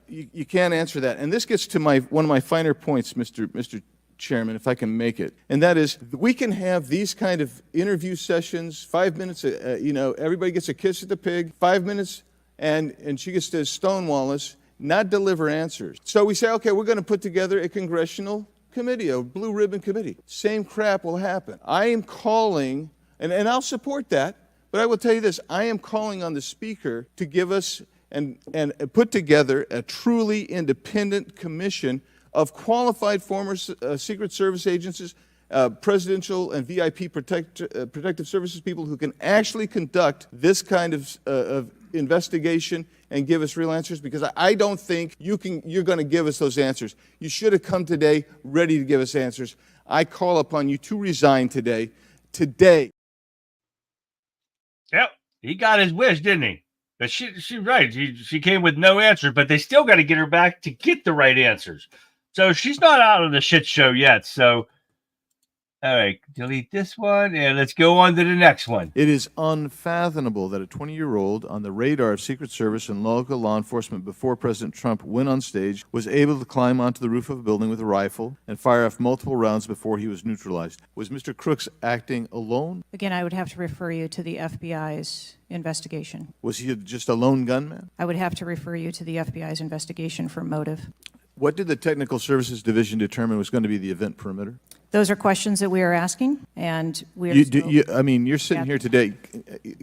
you can't answer that. And this gets to one of my finer points, Mr. Chairman, if I can make it. And that is, we can have these kind of interview sessions, 5 minutes, everybody gets a kiss at the pig, 5 minutes, and she gets to stonewall us, not deliver answers. So we say, okay, we're going to put together a congressional committee, a blue ribbon committee. Same crap will happen. I am calling, and I'll support that, but I will tell you this, I am calling on the Speaker to give us and put together a truly independent commission of qualified former Secret Service agents, presidential and VIP protective services people who can actually conduct this kind of investigation and give us real answers, because I don't think you're going to give us those answers. You should have come today ready to give us answers. I call upon you to resign today. Today. Yep, he got his wish, didn't he? But she's right. She came with no answers, but they still got to get her back to get the right answers. So she's not out of the shit show yet. So, all right, delete this one and let's go on to the next one. It is unfathomable that a 20-year-old on the radar of Secret Service and local law enforcement before President Trump went on stage was able to climb onto the roof of a building with a rifle and fire off multiple rounds before he was neutralized. Was Mr. Crooks acting alone? Again, I would have to refer you to the FBI's investigation. Was he just a lone gunman? I would have to refer you to the FBI's investigation for motive. What did the Technical Services Division determine was going to be the event perimeter? Those are questions that we are asking, and we are you're sitting here today.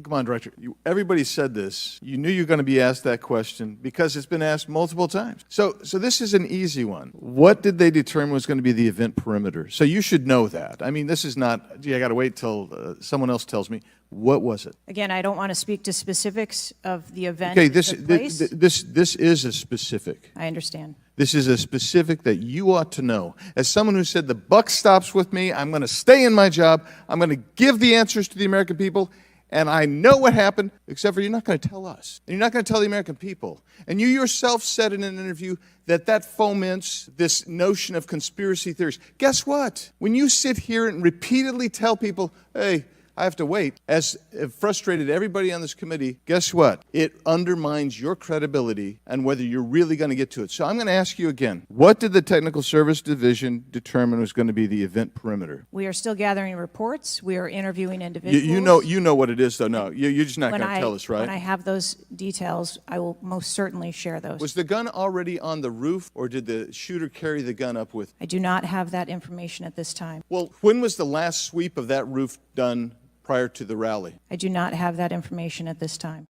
Come on, Director. Everybody said this. You knew you were going to be asked that question because it's been asked multiple times. So this is an easy one. What did they determine was going to be the event perimeter? So you should know that. I mean, this is not, gee, I got to wait till someone else tells me. What was it? Again, I don't want to speak to specifics of the event. Okay, that took place. this is a specific. I understand. This is a specific that you ought to know. As someone who said the buck stops with me, I'm going to stay in my job, I'm going to give the answers to the American people, and I know what happened, except for you're not going to tell us. And you're not going to tell the American people. And you yourself said in an interview that foments this notion of conspiracy theories. Guess what? When you sit here and repeatedly tell people, hey, I have to wait, as it frustrated everybody on this committee, guess what? It undermines your credibility and whether you're really going to get to it. So I'm going to ask you again, what did the Technical Service Division determine was going to be the event perimeter? We are still gathering reports. We are interviewing individuals. You know what it is, though. No, you're just not going to tell us, right? When I have those details, I will most certainly share those. Was the gun already on the roof, or did the shooter carry the gun up with? I do not have that information at this time. Well, when was the last sweep of that roof done prior to the rally? I do not have that information at this time.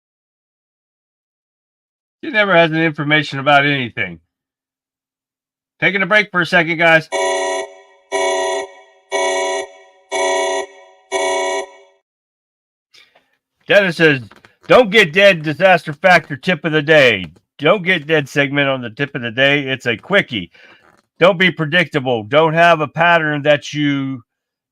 She never has any information about anything. Taking a break for a second, guys. Dennis says, don't get dead disaster factor tip of the day. Don't get dead segment on the tip of the day. It's a quickie. Don't be predictable. Don't have a pattern that you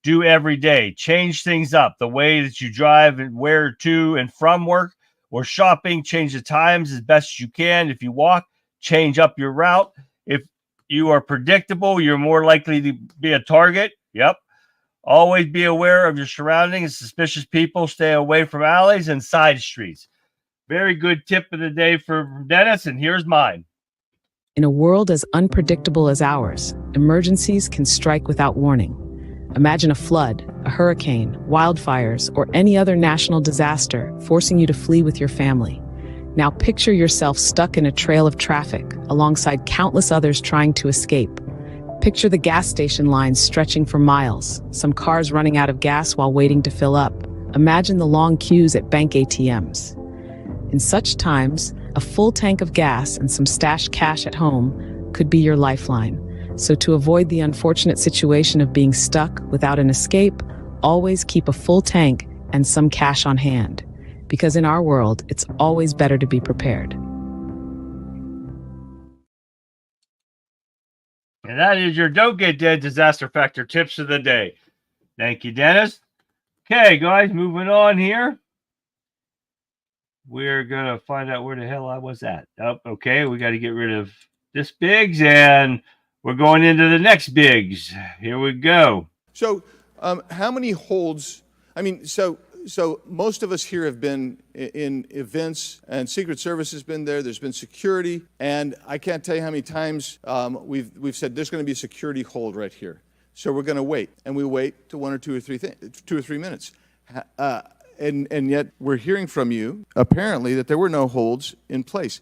do every day. Change things up. The way that you drive and where to and from work or shopping, change the times as best you can. If you walk, change up your route. If you are predictable, you're more likely to be a target. Yep. Always be aware of your surroundings. Suspicious people, stay away from alleys and side streets. Very good tip of the day for Dennis, and here's mine. In a world as unpredictable as ours, emergencies can strike without warning. Imagine a flood, a hurricane, wildfires, or any other national disaster forcing you to flee with your family. Now picture yourself stuck in a trail of traffic alongside countless others trying to escape. Picture the gas station lines stretching for miles, some cars running out of gas while waiting to fill up. Imagine the long queues at bank ATMs. In such times, a full tank of gas and some stashed cash at home could be your lifeline. So to avoid the unfortunate situation of being stuck without an escape, always keep a full tank and some cash on hand. Because in our world, it's always better to be prepared. And that is your Don't Get Dead Disaster Factor tips of the day. Thank you, Dennis. Okay, guys, moving on here. We're going to find out where the hell I was at. Oh, okay, we got to get rid of this Biggs, and we're going into the next Biggs. Here we go. So how many holds? I mean, so most of us here have been in events, and Secret Service has been there. There's been security, and I can't tell you how many times we've said there's going to be a security hold right here. So we're going to wait, and we wait to 1 or 2 or 3 minutes. And yet we're hearing from you, apparently, that there were no holds in place,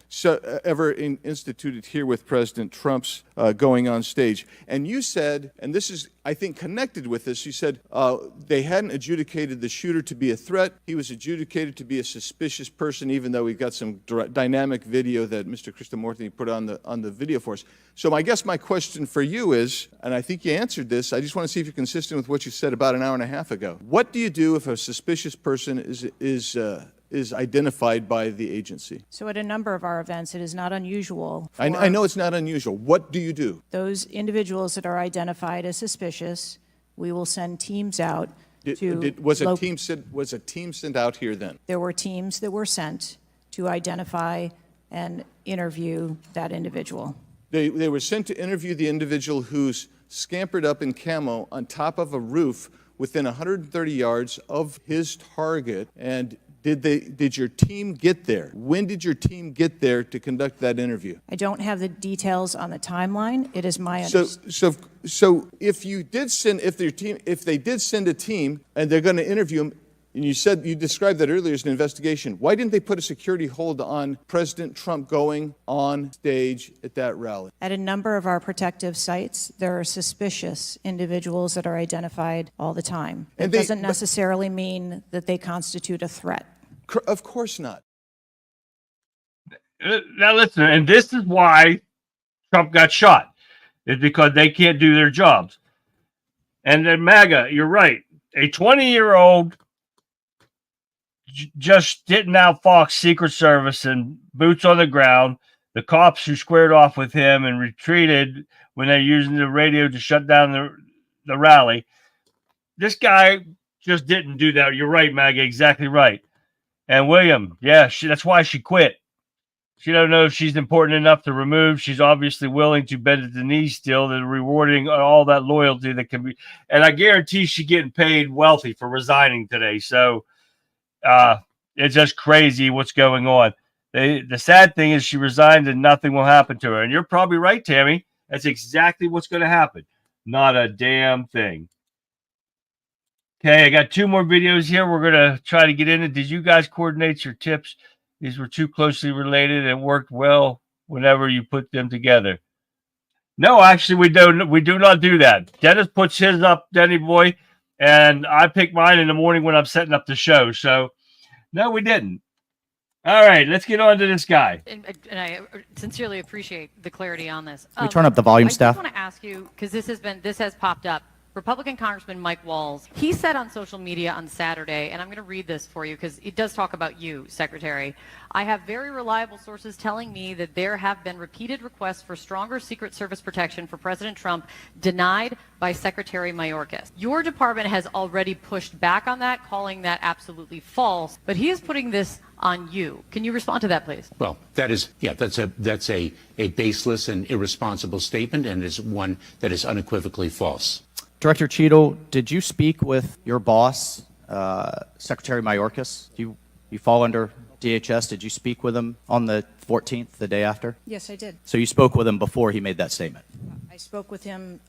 instituted here with President Trump's going on stage. And you said, and this is, I think, connected with this, you said they hadn't adjudicated the shooter to be a threat. He was adjudicated to be a suspicious person, even though we've got some dynamic video that Mr. Krishnamurthy put on the video for us. So I guess my question for you is, and I think you answered this, I just want to see if you're consistent with what you said about an hour and a half ago. What do you do if a suspicious person is identified by the agency? So at a number of our events, it is not unusual. I know it's not unusual. What do you do? Those individuals that are identified as suspicious, we will send teams out Was a team sent out here then? There were teams that were sent to identify and interview that individual. They were sent to interview the individual who's scampered up in camo on top of a roof within 130 yards of his target. And did your team get there? When did your team get there to conduct that interview? I don't have the details on the timeline. It is my understanding. So if they did send a team and they're going to interview him, and you described that earlier as an investigation, why didn't they put a security hold on President Trump going on stage at that rally? At a number of our protective sites, there are suspicious individuals that are identified all the time. It doesn't necessarily mean that they constitute a threat. Of course not. Now listen, and this is why Trump got shot, is because they can't do their jobs. And then MAGA, you're right. A 20-year-old just didn't outfox Secret Service and boots on the ground. The cops who squared off with him and retreated when they're using the radio to shut down the rally. This guy just didn't do that. You're right, MAGA, exactly right. And William, yeah, that's why she quit. She don't know if she's important enough to remove. She's obviously willing to bend at the knee still. They're rewarding all that loyalty that can be. And I guarantee she's getting paid wealthy for resigning today. So it's just crazy what's going on. The sad thing is she resigned and nothing will happen to her. And you're probably right, Tammy. That's exactly what's going to happen. Not a damn thing. Okay, I got 2 more videos here. We're going to try to get in it. Did you guys coordinate your tips? These were too closely related and worked well whenever you put them together. No, actually, we don't. We do not do that. Dennis puts his up, Denny boy, and I pick mine in the morning when I'm setting up the show. So, no, we didn't. All right, let's get on to this guy. And I sincerely appreciate the clarity on this. Can we turn up the volume, staff? I just want to ask you, because this has popped up. Republican Congressman Mike Walz, he said on social media on Saturday, and I'm going to read this for you because it does talk about you, Secretary. I have very reliable sources telling me that there have been repeated requests for stronger Secret Service protection for President Trump denied by Secretary Mayorkas. Your department has already pushed back on that, calling that absolutely false, but he is putting this on you. Can you respond to that, please? Well, that's a baseless and irresponsible statement, and is one that is unequivocally false. Director Cheadle, did you speak with your boss, Secretary Mayorkas? You fall under DHS. Did you speak with him on the 14th, the day after? Yes, I did. So you spoke with him before he made that statement? I spoke with him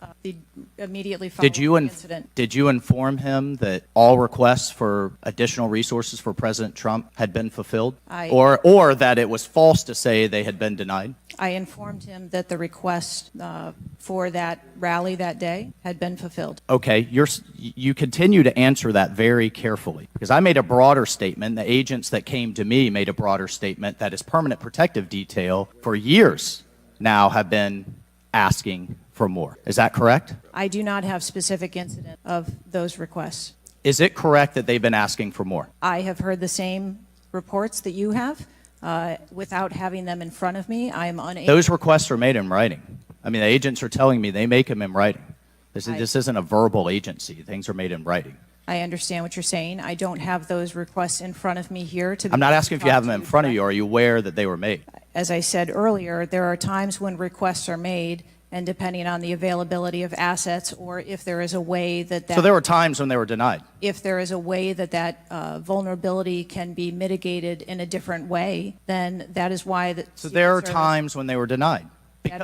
immediately following the incident. Did you inform him that all requests for additional resources for President Trump had been fulfilled? Or that it was false to say they had been denied? I informed him that the request for that rally that day had been fulfilled. Okay, you continue to answer that very carefully, because I made a broader statement. The agents that came to me made a broader statement that his permanent protective detail for years now have been asking for more. Is that correct? I do not have specific incident of those requests. Is it correct that they've been asking for more? I have heard the same reports that you have. Without having them in front of me, I am unable. Those requests are made in writing. I mean, the agents are telling me they make them in writing. This isn't a verbal agency. Things are made in writing. I understand what you're saying. I don't have those requests in front of me here. I'm not asking if you have them in front of you. Are you aware that they were made? As I said earlier, there are times when requests are made, and depending on the availability of assets, or if there is a way that So there were times when they were denied? If there is a way that vulnerability can be mitigated in a different way, then that is why So there are times when they were denied,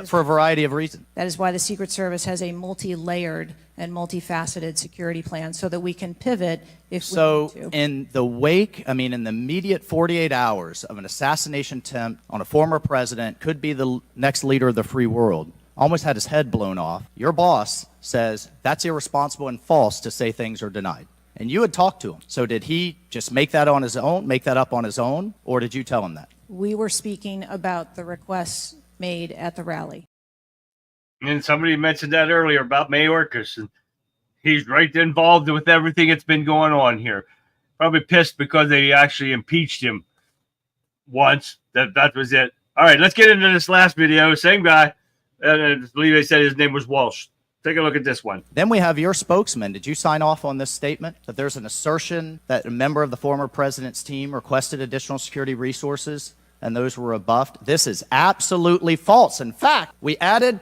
for a variety of reasons. That is why the Secret Service has a multi-layered and multifaceted security plan, so that we can pivot if we need to. In the wake, in the immediate 48 hours of an assassination attempt on a former president, could be the next leader of the free world, almost had his head blown off, your boss says that's irresponsible and false to say things are denied. And you had talked to him. So did he just make that up on his own, or did you tell him that? We were speaking about the requests made at the rally. And somebody mentioned that earlier about Mayorkas, and he's right involved with everything that's been going on here. Probably pissed because they actually impeached him once. That was it. All right, let's get into this last video. Same guy. I believe they said his name was Walsh. Take a look at this one. Then we have your spokesman. Did you sign off on this statement that there's an assertion that a member of the former president's team requested additional security resources and those were rebuffed. This is absolutely false. In fact, we added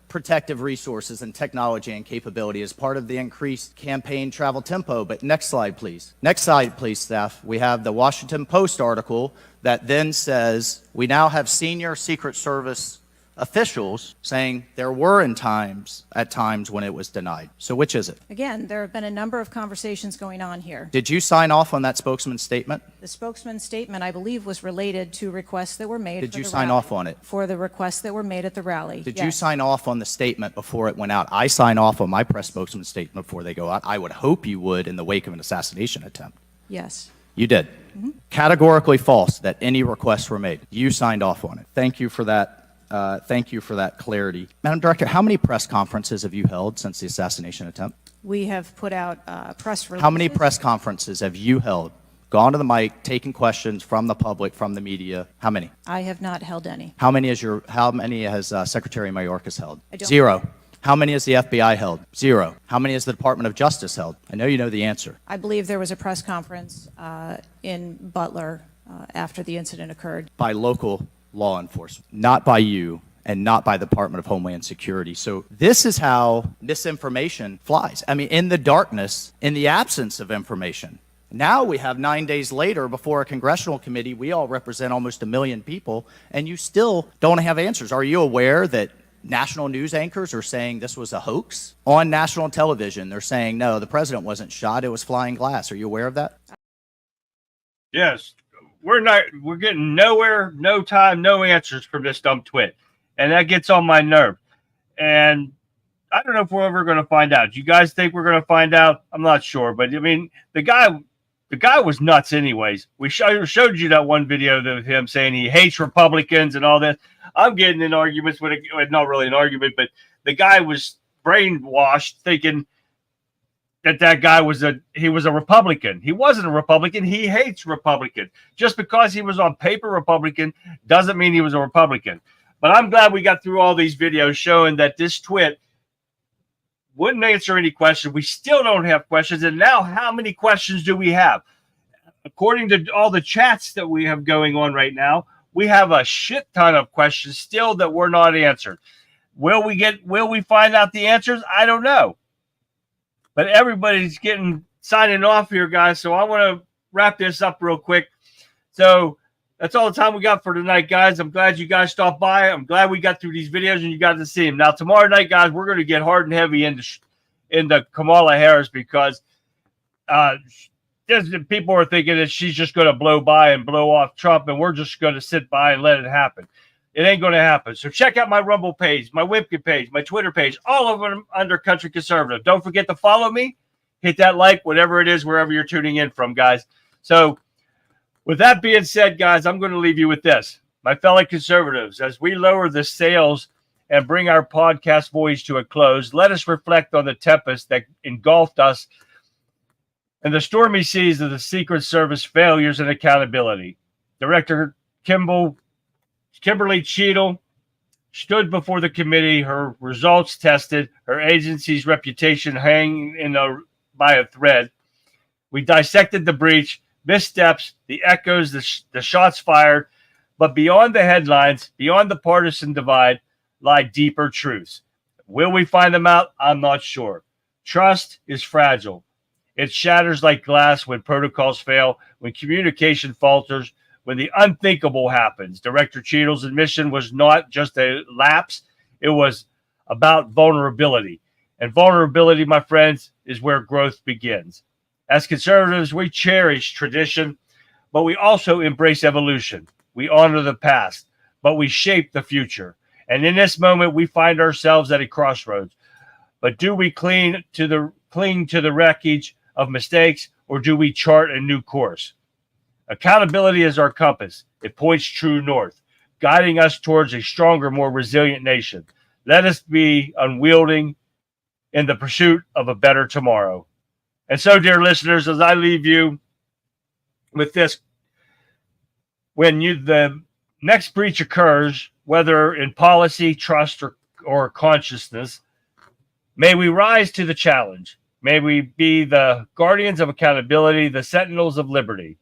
protective resources and technology and capability as part of the increased campaign travel tempo. But next slide, please. Next slide, please, staff. We have the Washington Post article that then says we now have senior Secret Service officials saying there were at times when it was denied. So which is it? Again, there have been a number of conversations going on here. Did you sign off on that spokesman's statement? The spokesman's statement, I believe, was related to requests that were made. Did you sign off on it? For the requests that were made at the rally. Did yes. you sign off on the statement before it went out? I sign off on my press spokesman's statement before they go out. I would hope you would in the wake of an assassination attempt. Yes. You did. Categorically false that any requests were made. You signed off on it. Thank you for that. Thank you for that clarity. Madam Director, how many press conferences have you held since the assassination attempt? We have put out press releases. How many press conferences have you held? Gone to the mic, taken questions from the public, from the media? How many? I have not held any. How many has Secretary Mayorkas held? I don't. 0. How many has the FBI held? 0. How many has the Department of Justice held? I know you know the answer. I believe there was a press conference in Butler after the incident occurred. By local law enforcement, not by you and not by the Department of Homeland Security. So this is how misinformation flies. I mean, in the darkness, in the absence of information. Now we have 9 days later before a congressional committee, we all represent almost 1 million people, and you still don't have answers. Are you aware that national news anchors are saying this was a hoax? On national television, they're saying, no, the president wasn't shot, it was flying glass. Are you aware of that? Yes. We're getting nowhere, no time, no answers from this dumb twit. And that gets on my nerve. And I don't know if we're ever going to find out. Do you guys think we're going to find out? I'm not sure. But I mean, the guy was nuts anyways. We showed you that one video of him saying he hates Republicans and all this. I'm getting in arguments with not really an argument, but the guy was brainwashed thinking that guy was a Republican. He wasn't a Republican. He hates Republicans. Just because he was on paper Republican doesn't mean he was a Republican. But I'm glad we got through all these videos showing that this twit wouldn't answer any questions. We still don't have questions. And now how many questions do we have? According to all the chats that we have going on right now, we have a shit ton of questions still that were not answered. Will we find out the answers? I don't know. But everybody's signing off here, guys. So I want to wrap this up real quick. So that's all the time we got for tonight, guys. I'm glad you guys stopped by. I'm glad we got through these videos and you got to see them. Now, tomorrow night, guys, we're going to get hard and heavy into Kamala Harris because people are thinking that she's just going to blow by and blow off Trump, and we're just going to sit by and let it happen. It ain't going to happen. So check out my Rumble page, my WIEWPOINT page, my Twitter page, all of them under Country Conservative. Don't forget to follow me. Hit that like, whatever it is, wherever you're tuning in from, guys. So with that being said, guys, I'm going to leave you with this. My fellow conservatives, as we lower the sails and bring our podcast voyage to a close, let us reflect on the tempest that engulfed us and the stormy seas of the Secret Service failures and accountability. Director Kimberly Cheadle stood before the committee, her results tested, her agency's reputation hanging by a thread. We dissected the breach, missteps, the echoes, the shots fired, but beyond the headlines, beyond the partisan divide, lie deeper truths. Will we find them out? I'm not sure. Trust is fragile. It shatters like glass when protocols fail, when communication falters, when the unthinkable happens. Director Cheadle's admission was not just a lapse. It was about vulnerability. And vulnerability, my friends, is where growth begins. As conservatives, we cherish tradition, but we also embrace evolution. We honor the past, but we shape the future. And in this moment, we find ourselves at a crossroads. But do we cling to the wreckage of mistakes, or do we chart a new course? Accountability is our compass. It points true north, guiding us towards a stronger, more resilient nation. Let us be unwielding in the pursuit of a better tomorrow. And so, dear listeners, as I leave you with this, when the next breach occurs, whether in policy, trust, or consciousness, may we rise to the challenge. May we be the guardians of accountability, the sentinels of liberty.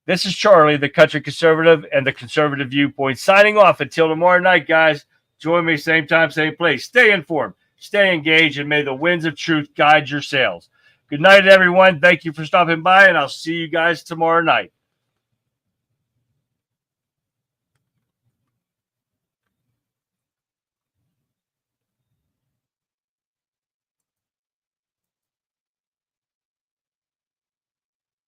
This is Charlie, the country conservative, and the conservative viewpoint, signing off until tomorrow night, guys. Join me same time, same place. Stay informed, stay engaged, and may the winds of truth guide your sails. Good night, everyone. Thank you for stopping by, and I'll see you guys tomorrow night.